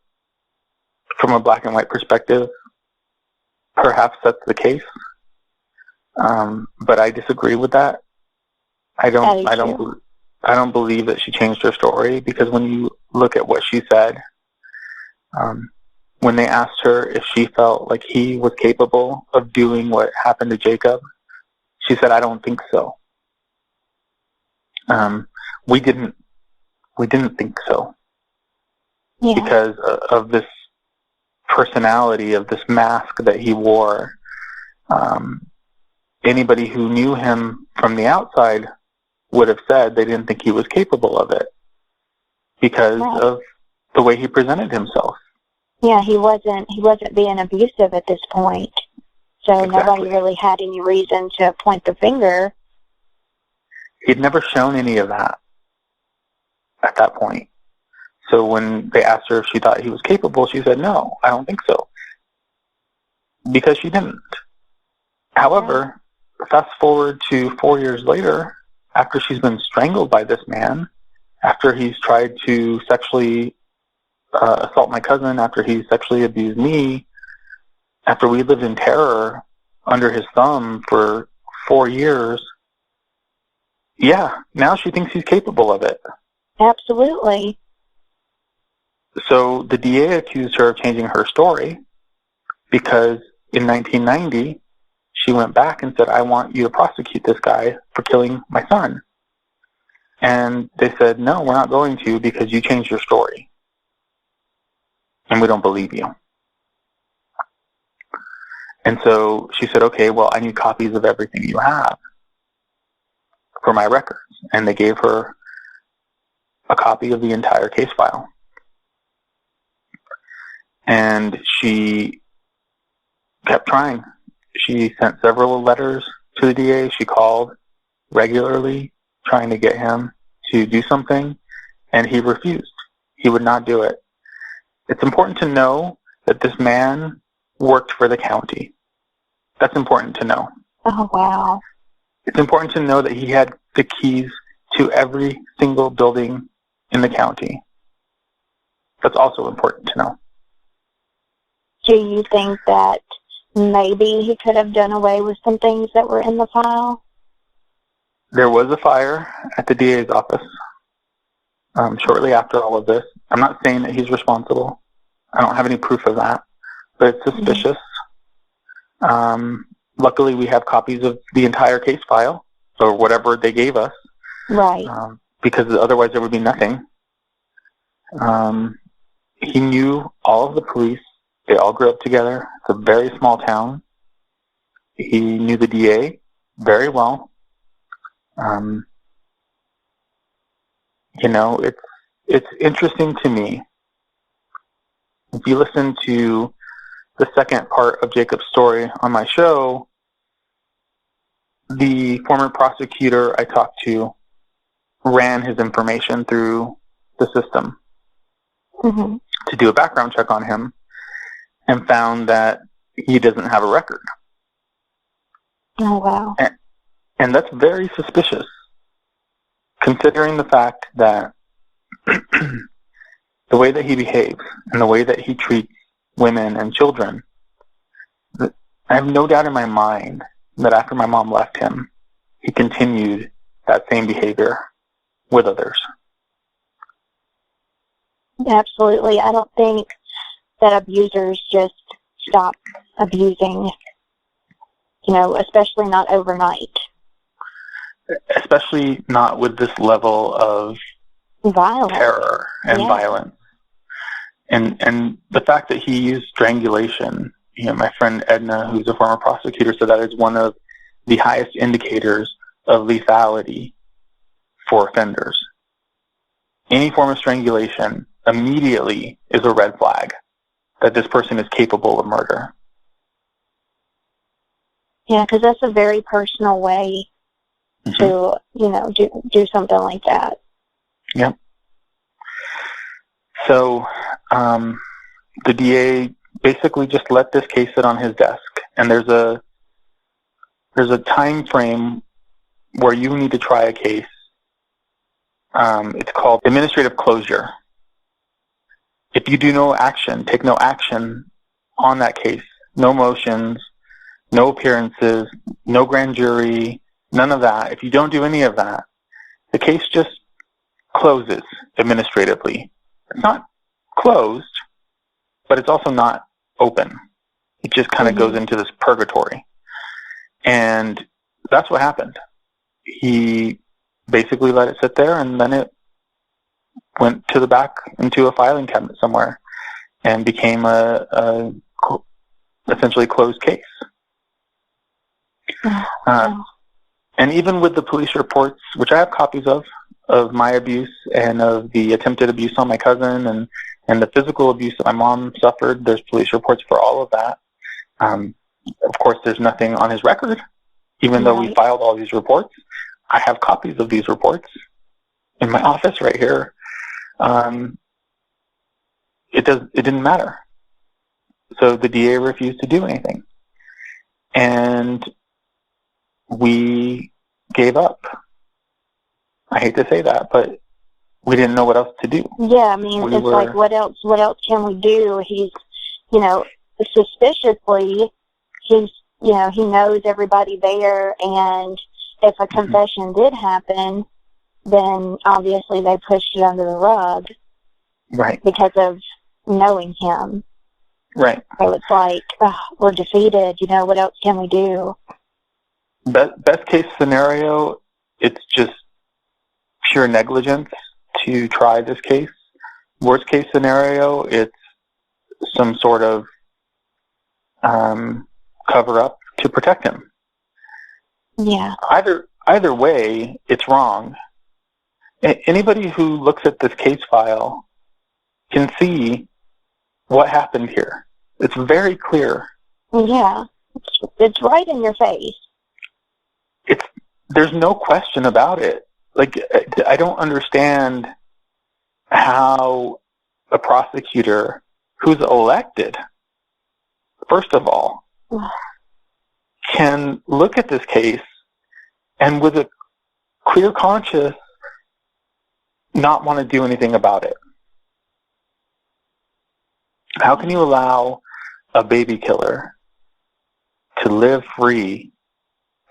from a black and white perspective, perhaps that's the case. But I disagree with that. I don't believe that she changed her story, because when you look at what she said, when they asked her if she felt like he was capable of doing what happened to Jacob, she said, "I don't think so." We didn't think so. Yeah. Because of this personality, of this mask that he wore. Anybody who knew him from the outside would have said they didn't think he was capable of it because of the way he presented himself. Yeah, he wasn't being abusive at this point. So Nobody really had any reason to point the finger. He'd never shown any of that at that point. So when they asked her if she thought he was capable, she said, "No, I don't think so." Because she didn't. However, fast forward to 4 years later, after she's been strangled by this man, after he's tried to sexually assault my cousin, after he sexually abused me, after we lived in terror under his thumb for 4 years, now she thinks he's capable of it. Absolutely. So the DA accused her of changing her story because in 1990, she went back and said, "I want you to prosecute this guy for killing my son." And they said, "No, we're not going to, because you changed your story. And we don't believe you." And so she said, "Okay, well, I need copies of everything you have for my records." And they gave her a copy of the entire case file. And she kept trying. She sent several letters to the DA. She called regularly trying to get him to do something, and he refused. He would not do it. It's important to know that this man worked for the county. That's important to know. Oh, wow. It's important to know that he had the keys to every single building in the county. That's also important to know. Do you think that maybe he could have done away with some things that were in the file? There was a fire at the DA's office shortly after all of this. I'm not saying that he's responsible. I don't have any proof of that, but it's suspicious. Luckily, we have copies of the entire case file, or whatever they gave us, Right. because otherwise there would be nothing. He knew all of the police. They all grew up together. It's a very small town. He knew the DA very well. It's interesting to me. If you listen to the second part of Jacob's story on my show, the former prosecutor I talked to ran his information through the system to do a background check on him and found that he doesn't have a record. Oh, wow. And that's very suspicious, considering the fact that the way that he behaves and the way that he treats women and children, I have no doubt in my mind that after my mom left him, he continued that same behavior with others. Absolutely. I don't think that abusers just stop abusing, especially not overnight. Especially not with this level of Violence. terror and violence. And the fact that he used strangulation, my friend Edna, who's a former prosecutor, said that is one of the highest indicators of lethality for offenders. Any form of strangulation immediately is a red flag that this person is capable of murder. Yeah, because that's a very personal way to, do something like that. Yep. So the DA basically just let this case sit on his desk, and there's a time frame where you need to try a case. It's called administrative closure. If you do no action, take no action on that case, no motions, no appearances, no grand jury, none of that. If you don't do any of that, the case just closes administratively. It's not closed, but it's also not open. It just kind of goes into this purgatory. And that's what happened. He basically let it sit there, and then it went to the back into a filing cabinet somewhere and became a essentially closed case. And even with the police reports, which I have copies of my abuse and of the attempted abuse on my cousin and the physical abuse that my mom suffered, there's police reports for all of that. Of course, there's nothing on his record, even though we filed all these reports. I have copies of these reports in my office right here. It didn't matter. So the DA refused to do anything. And we gave up. I hate to say that, but we didn't know what else to do. Yeah, I mean, like, what else can we do? He's, suspiciously, he knows everybody there, and if a confession did happen, then obviously they pushed it under the rug. Right. Because of knowing him. Right. So it's like, we're defeated, what else can we do? Best case scenario, it's just pure negligence to try this case. Worst case scenario, it's some sort of cover-up to protect him. Yeah. Either way, it's wrong. Anybody who looks at this case file can see what happened here. It's very clear. Yeah. It's right in your face. There's no question about it. Like, I don't understand how a prosecutor who's elected, first of all, can look at this case and with a clear conscience not want to do anything about it. How can you allow a baby killer to live free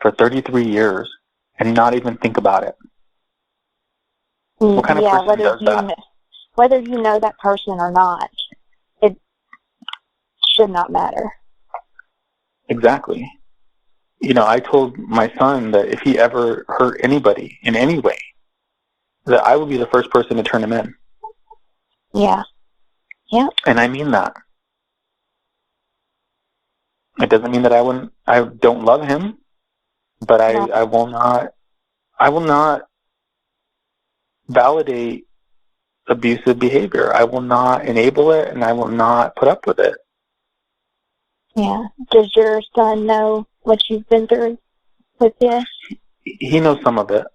for 33 years and not even think about it? What kind of person does that? Whether you know that person or not, it should not matter. Exactly. You know, I told my son that if he ever hurt anybody in any way, that I would be the first person to turn him in. Yeah. Yeah. And I mean that. It doesn't mean that I don't love him, but I will not validate abusive behavior. I will not enable it, and I will not put up with it. Yeah. Does your son know what you've been through with this? He knows some of it.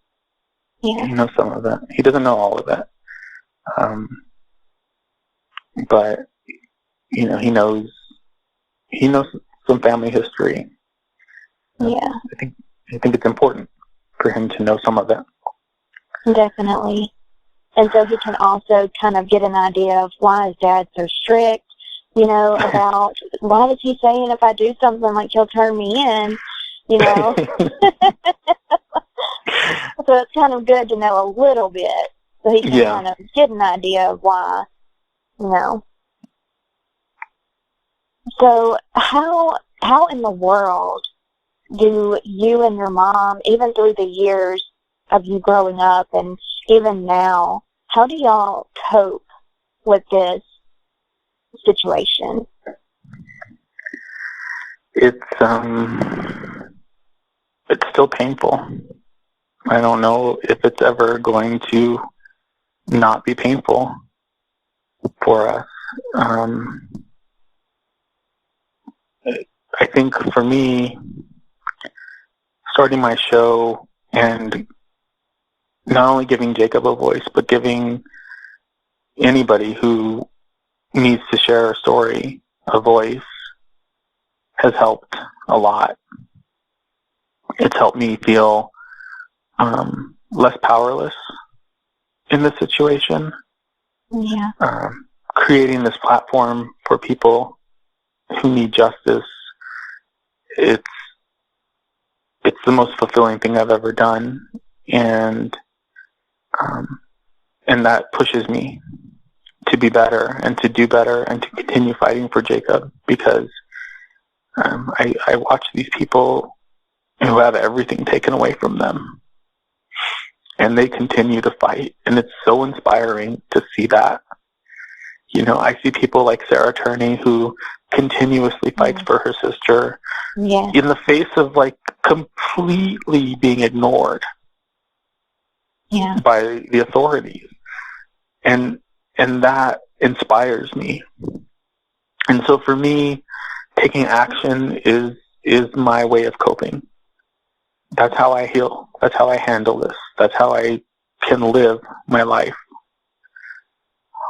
Yeah. He knows some of it. He doesn't know all of it. But, you know, he knows some family history. Yeah. I think it's important for him to know some of it. Definitely. And so he can also kind of get an idea of why his dad's so strict, you know, about why is he saying if I do something like he'll turn me in, you know. So it's kind of good to know a little bit so he can kind of get an idea of why, you know. So how in the world do you and your mom, even through the years of you growing up and even now, how do y'all cope with this situation? It's still painful. I don't know if it's ever going to not be painful for us. I think for me, starting my show and not only giving Jacob a voice, but giving anybody who needs to share a story a voice has helped a lot. It's helped me feel less powerless in this situation. Yeah. Creating this platform for people who need justice, it's the most fulfilling thing I've ever done, and that pushes me to be better and to do better and to continue fighting for Jacob, because I watch these people who have everything taken away from them, and they continue to fight, and it's so inspiring to see that. You know, I see people like Sarah Turney, who continuously fights for her sister in the face of, like, completely being ignored by the authorities. And that inspires me. And so for me, taking action is my way of coping. That's how I heal. That's how I handle this. That's how I can live my life.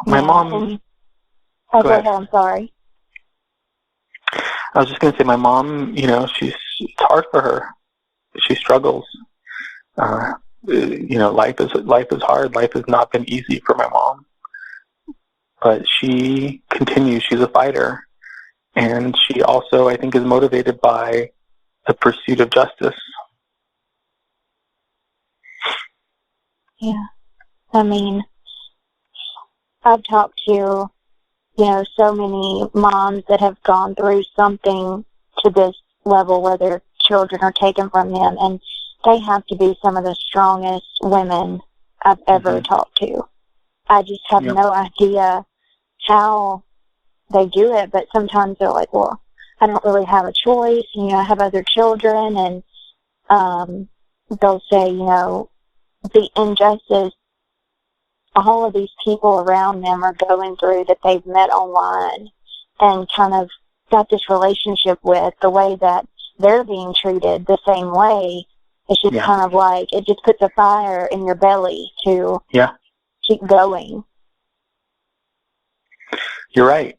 My mom... Oh, go ahead. I'm sorry. I was just going to say, my mom, you know, it's hard for her. She struggles. You know, life is hard. Life has not been easy for my mom. But she continues. She's a fighter. And she also, I think, is motivated by the pursuit of justice. Yeah. I mean, I've talked to, you know, so many moms that have gone through something to this level where their children are taken from them, and they have to be some of the strongest women I've ever talked to. I just have no idea how they do it, but sometimes they're like, well, I don't really have a choice, you know, I have other children, and they'll say, you know, the injustice all of these people around them are going through that they've met online and kind of got this relationship with, the way that they're being treated the same way. It's just kind of like, it just puts a fire in your belly to keep going. You're right.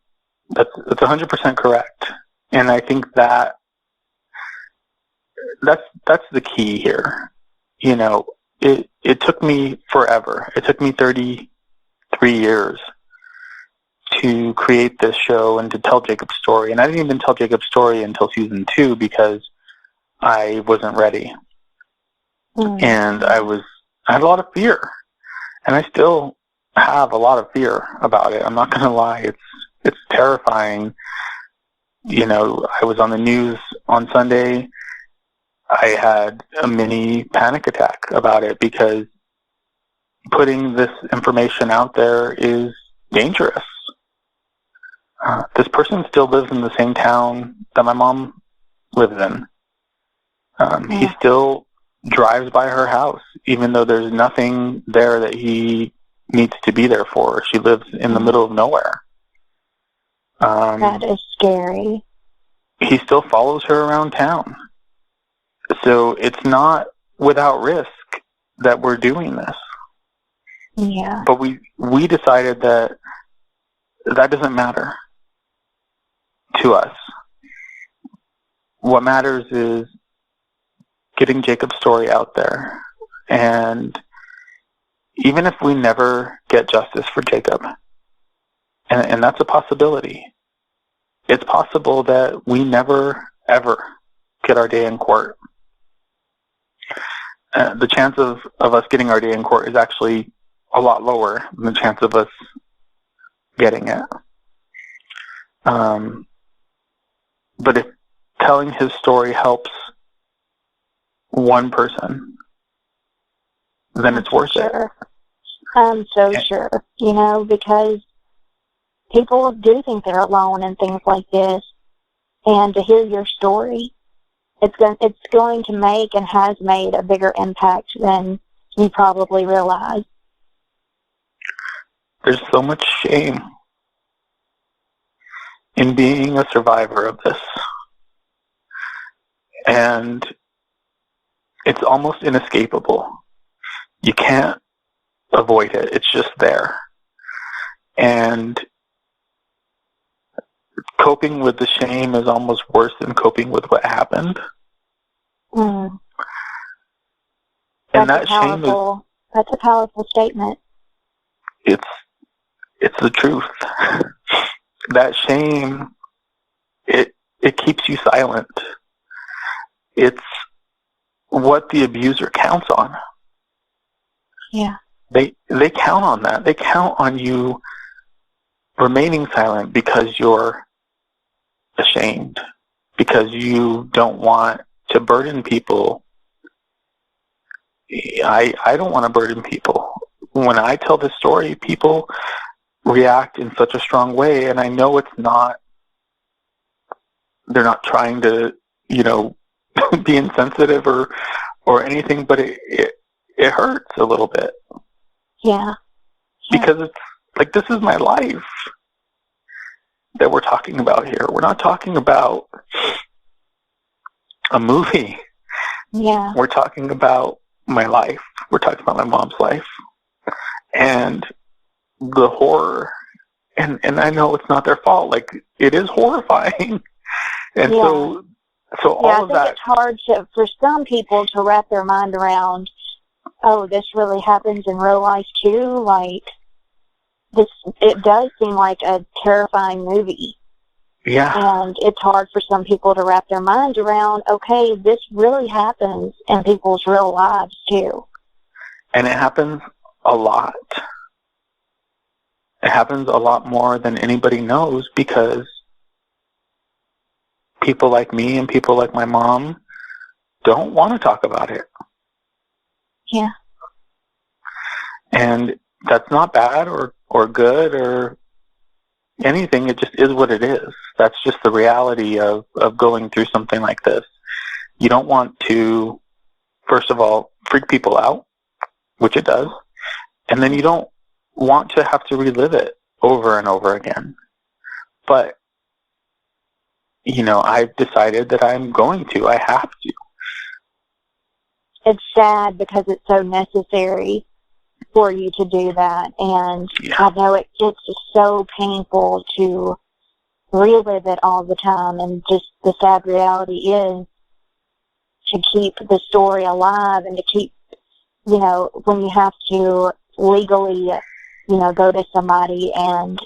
That's 100% correct. And I think that's the key here. You know, it took me forever. It took me 33 years to create this show and to tell Jacob's story. And I didn't even tell Jacob's story until season 2 because I wasn't ready. And I had a lot of fear. And I still have a lot of fear about it. I'm not going to lie. It's terrifying I was on the news on Sunday. I had a mini panic attack about it because putting this information out there is dangerous. This person still lives in the same town that my mom lives in. He still drives by her house, even though there's nothing there that he needs to be there for. She lives in the middle of nowhere. That is scary. He still follows her around town. So it's not without risk that we're doing this. Yeah. But we decided that doesn't matter to us. What matters is getting Jacob's story out there. And even if we never get justice for Jacob, and that's a possibility, it's possible that we never, ever get our day in court. The chance of us getting our day in court is actually a lot lower than the chance of us getting it. But if telling his story helps one person, then it's worth it. I'm so sure, because people do think they're alone and things like this, and to hear your story, it's going to make and has made a bigger impact than you probably realize. There's so much shame in being a survivor of this. And it's almost inescapable. You can't avoid it. It's just there. And coping with the shame is almost worse than coping with what happened. Mm. And that shame is... That's a powerful statement. It's the truth. That shame, it keeps you silent. It's what the abuser counts on. Yeah. They count on that. They count on you remaining silent because you're ashamed, because you don't want to burden people. I don't want to burden people. When I tell this story, people react in such a strong way, and I know they're not trying to, be insensitive or anything, but it hurts a little bit. Yeah. Because it's like, this is my life that we're talking about here. We're not talking about a movie. Yeah. We're talking about my life. We're talking about my mom's life. And the horror. And I know it's not their fault. Like, it is horrifying. And so all of that. I think it's hard for some people to wrap their mind around, oh, this really happens in real life too. Like, it does seem like a terrifying movie. Yeah. And it's hard for some people to wrap their minds around, okay, this really happens in people's real lives too. And it happens a lot. It happens a lot more than anybody knows, because people like me and people like my mom don't want to talk about it. Yeah. And that's not bad or good or anything. It just is what it is. That's just the reality of going through something like this. You don't want to, first of all, freak people out, which it does, and then you don't want to have to relive it over and over again. But, I've decided that I'm going to. I have to. It's sad because it's so necessary for you to do that. And I know it's just so painful to relive it all the time. And just the sad reality is to keep the story alive and to keep, when you have to legally, go to somebody and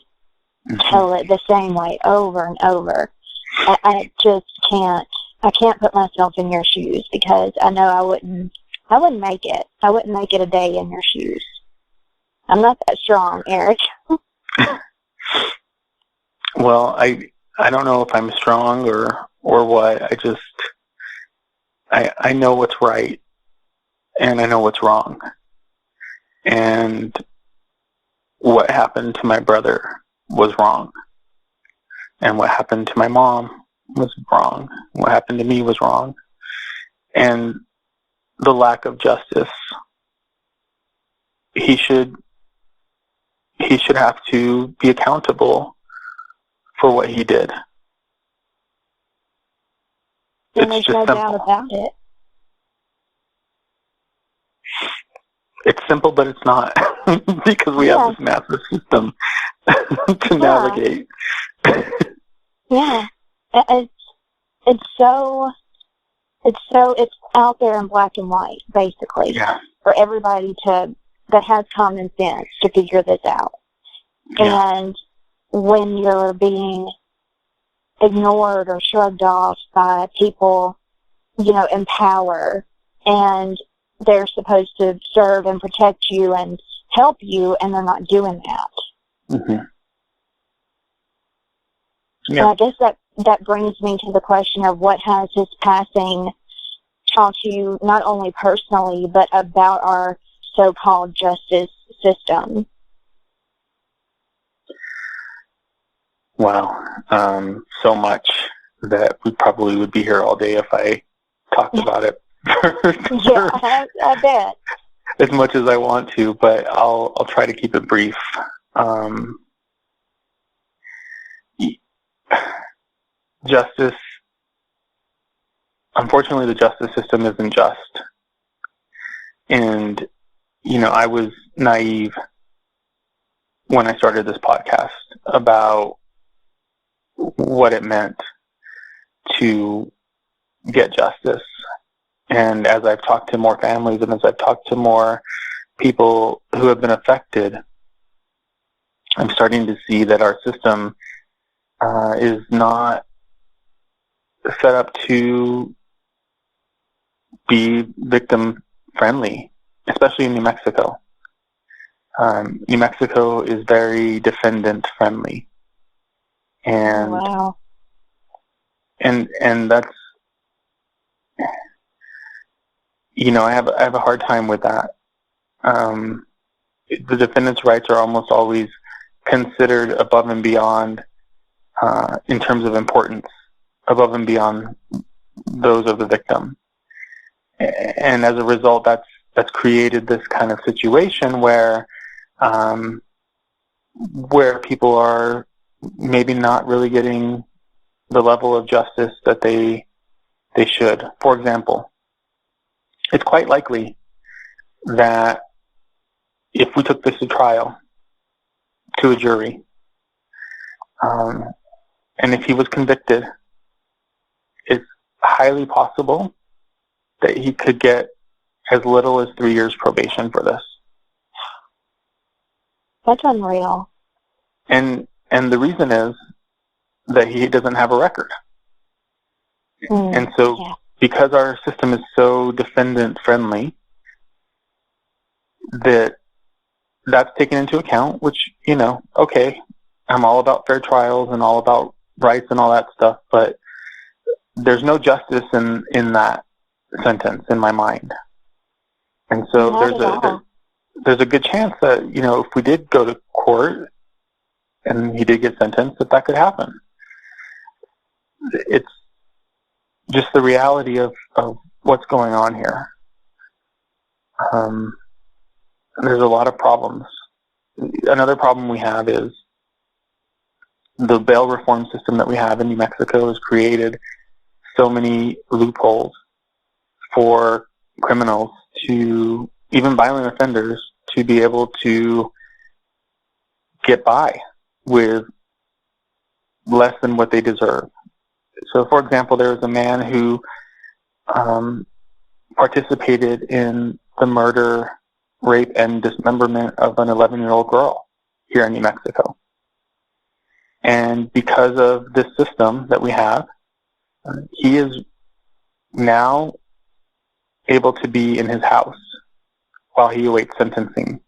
tell it the same way over and over. I just can't. I can't put myself in your shoes, because I know I wouldn't make it. I wouldn't make it a day in your shoes. I'm not that strong, Eric. Well, I don't know if I'm strong or what. I know what's right, and I know what's wrong. And what happened to my brother was wrong. And what happened to my mom was wrong. What happened to me was wrong. And the lack of justice, he should have to be accountable for what he did. And It's there's just no simple. doubt about it. It's simple, but it's not, because we have this massive system to navigate. Yeah, it's out there in black and white, basically, for everybody that has common sense to figure this out. Yeah. And when you're being ignored or shrugged off by people, in power, and they're supposed to serve and protect you and help you, and they're not doing that. Mm-hmm. And Yeah. I guess that brings me to the question of what has his passing taught you, not only personally, but about our so-called justice system. Wow. So much that we probably would be here all day if I talked about it. Yeah, I bet. As much as I want to, but I'll try to keep it brief. Justice, unfortunately, the justice system isn't just. And, I was naive when I started this podcast about what it meant to get justice. And as I've talked to more families and as I've talked to more people who have been affected, I'm starting to see that our system is not set up to be victim-friendly, especially in New Mexico. New Mexico is very defendant-friendly. And wow. And that's, I have a hard time with that. The defendant's rights are almost always considered above and beyond, in terms of importance, above and beyond those of the victim. And as a result, that's created this kind of situation where people are maybe not really getting the level of justice that they should. For example, it's quite likely that if we took this to trial, to a jury, and if he was convicted, it's highly possible that he could get as little as 3 years probation for this. That's unreal. And the reason is that he doesn't have a record. And so because our system is so defendant-friendly, that's taken into account, which, okay, I'm all about fair trials and all about rights and all that stuff, but there's no justice in that sentence in my mind. And so there's a good chance that, if we did go to court and he did get sentenced, that could happen. It's just the reality of what's going on here. There's a lot of problems. Another problem we have is the bail reform system that we have in New Mexico has created so many loopholes for criminals to, even violent offenders, to be able to get by with less than what they deserve. So, for example, there was a man who participated in the murder, rape, and dismemberment of an 11-year-old girl here in New Mexico. And because of this system that we have, he is now able to be in his house while he awaits sentencing.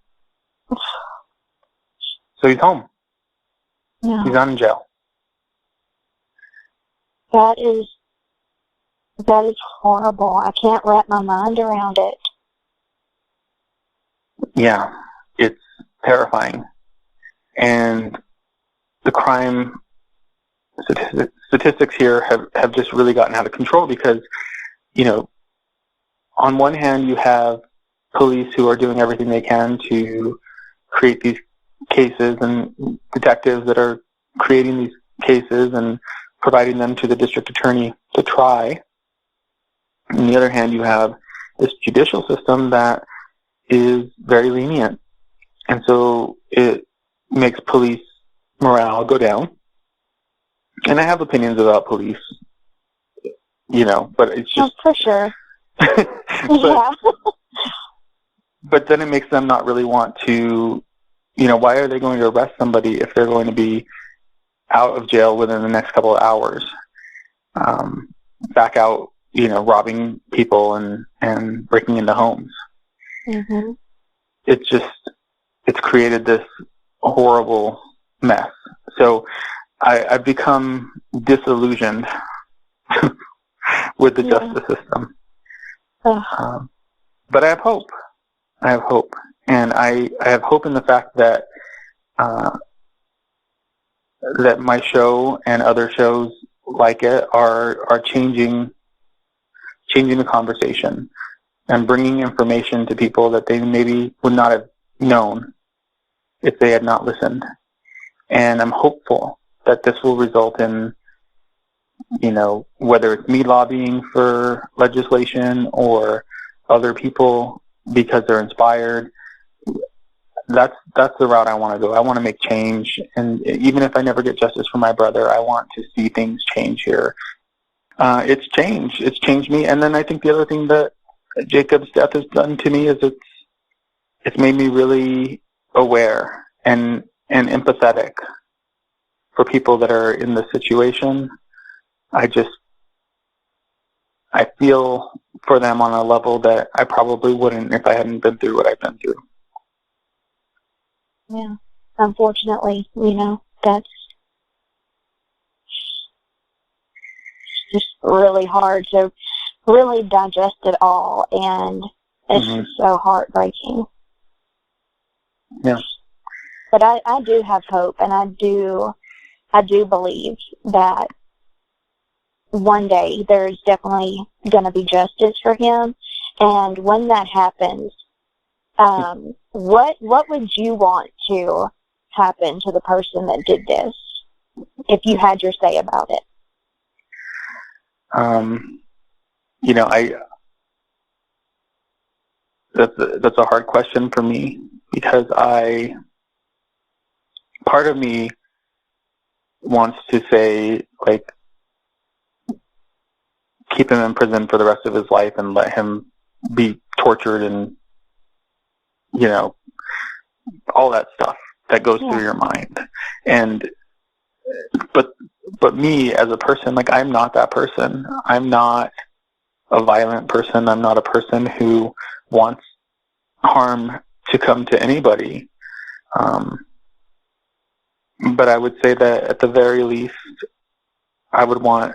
So he's home. Yeah. He's not in jail. That is horrible. I can't wrap my mind around it. Yeah, it's terrifying. And the crime statistics here have just really gotten out of control because, on one hand you have police who are doing everything they can to create these cases and detectives that are creating these cases and providing them to the district attorney to try. On the other hand, you have this judicial system that is very lenient. And so it makes police morale go down. And I have opinions about police, but it's just... Oh, for sure. Yeah. But then it makes them not really want to, why are they going to arrest somebody if they're going to be out of jail within the next couple of hours? Back out, robbing people and breaking into homes. Mm-hmm. It's created this horrible mess. So I've become disillusioned with the justice system. But I have hope. And I have hope in the fact that that my show and other shows like it are changing the conversation and bringing information to people that they maybe would not have known if they had not listened. And I'm hopeful that this will result in, whether it's me lobbying for legislation or other people because they're inspired. That's the route I want to go. I want to make change. And even if I never get justice for my brother, I want to see things change here. It's changed. It's changed me. And then I think the other thing that Jacob's death has done to me is it's made me really aware and empathetic for people that are in this situation. I feel for them on a level that I probably wouldn't if I hadn't been through what I've been through. Yeah. Unfortunately, that's just really hard to really digest it all, and it's just so heartbreaking. Yeah. But I do have hope, and I do believe that one day there's definitely going to be justice for him. And when that happens, what would you want to happen to the person that did this if you had your say about it? That's a hard question for me because part of me wants to say, like, keep him in prison for the rest of his life and let him be tortured and, all that stuff that goes through your mind. But me as a person, like, I'm not that person. I'm not a violent person. I'm not a person who wants harm to come to anybody. But I would say that at the very least, I would want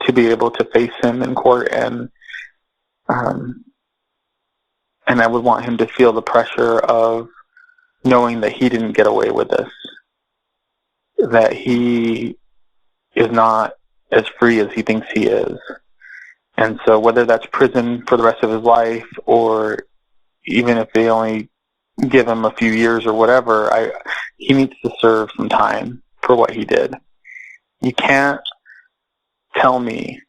to be able to face him in court, and I would want him to feel the pressure of knowing that he didn't get away with this, that he is not as free as he thinks he is. And so whether that's prison for the rest of his life, or even if they only give him a few years or whatever, he needs to serve some time for what he did. You can't tell me,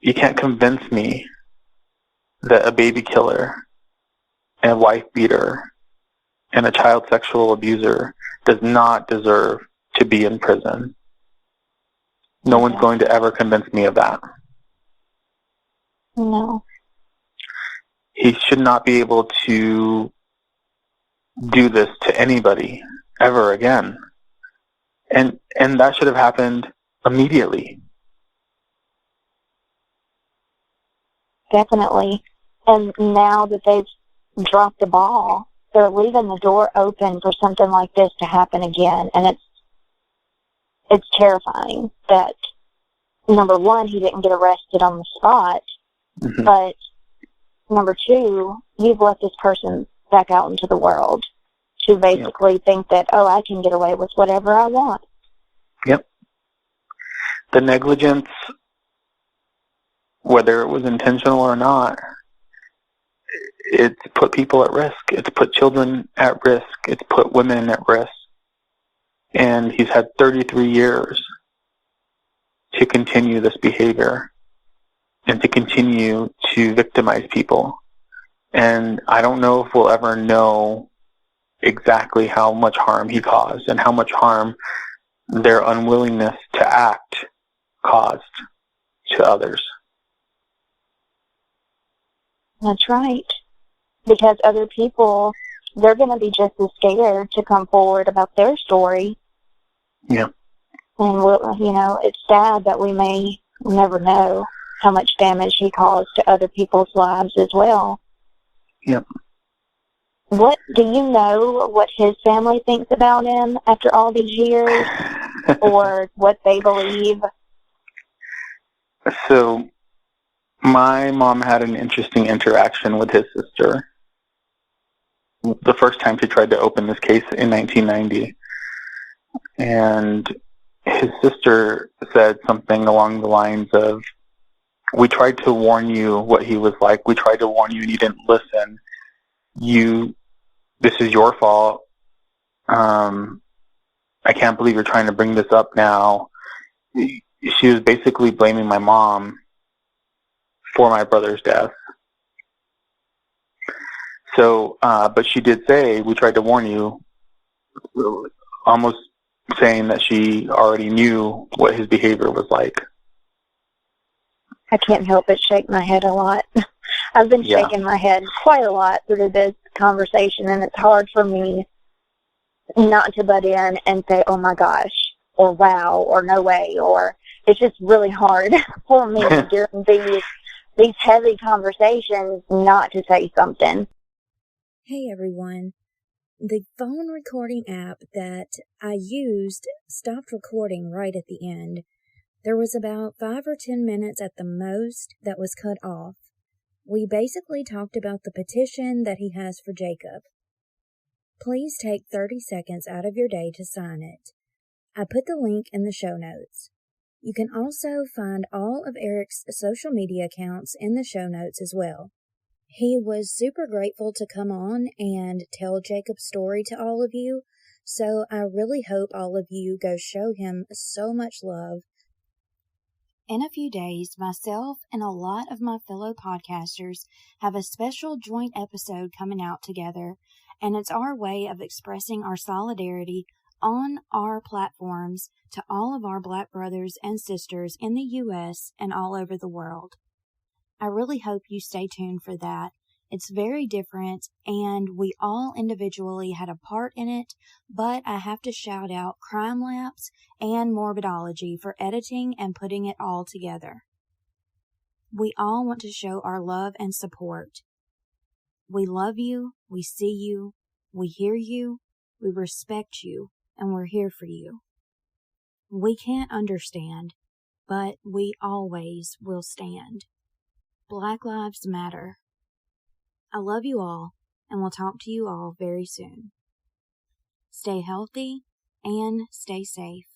you can't convince me that a baby killer and a wife beater and a child sexual abuser does not deserve to be in prison. No one's going to ever convince me of that. No. He should not be able to do this to anybody ever again. And that should have happened immediately. Definitely. And now that they've dropped the ball, they're leaving the door open for something like this to happen again. And it's terrifying that number one, he didn't get arrested on the spot, Mm-hmm. but number two, you've let this person back out into the world to basically think that, oh, I can get away with whatever I want. Yep. The negligence, whether it was intentional or not, it's put people at risk. It's put children at risk. It's put women at risk. And he's had 33 years to continue this behavior and to continue to victimize people. And I don't know if we'll ever know exactly how much harm he caused and how much harm their unwillingness to act caused to others. That's right. Because other people, they're going to be just as scared to come forward about their story. Yeah. And, it's sad that we may never know how much damage he caused to other people's lives as well. Yep. What do you know what his family thinks about him after all these years, or what they believe? So, my mom had an interesting interaction with his sister the first time she tried to open this case in 1990. And his sister said something along the lines of, we tried to warn you what he was like. We tried to warn you and you didn't listen. This is your fault. I can't believe you're trying to bring this up now. She was basically blaming my mom for my brother's death. So, but she did say, we tried to warn you, almost saying that she already knew what his behavior was like. I can't help but shake my head a lot. I've been shaking my head quite a lot through this conversation, and it's hard for me not to butt in and say, oh my gosh, or wow, or no way, or it's just really hard for me during these heavy conversations not to say something. Hey everyone. The phone recording app that I used stopped recording right at the end. There was about 5 or 10 minutes at the most that was cut off. We basically talked about the petition that he has for Jacob. Please take 30 seconds out of your day to sign it. I put the link in the show notes. You can also find all of Eric's social media accounts in the show notes as well. He was super grateful to come on and tell Jacob's story to all of you, so I really hope all of you go show him so much love. In a few days, myself and a lot of my fellow podcasters have a special joint episode coming out together, and it's our way of expressing our solidarity on our platforms to all of our Black brothers and sisters in the U.S. and all over the world. I really hope you stay tuned for that. It's very different, and we all individually had a part in it, but I have to shout out Crime Labs and Morbidology for editing and putting it all together. We all want to show our love and support. We love you, we see you, we hear you, we respect you, and we're here for you. We can't understand, but we always will stand. Black Lives Matter. I love you all, and we'll talk to you all very soon. Stay healthy and stay safe.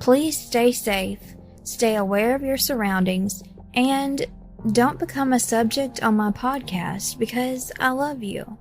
Please stay safe, stay aware of your surroundings, and don't become a subject on my podcast because I love you.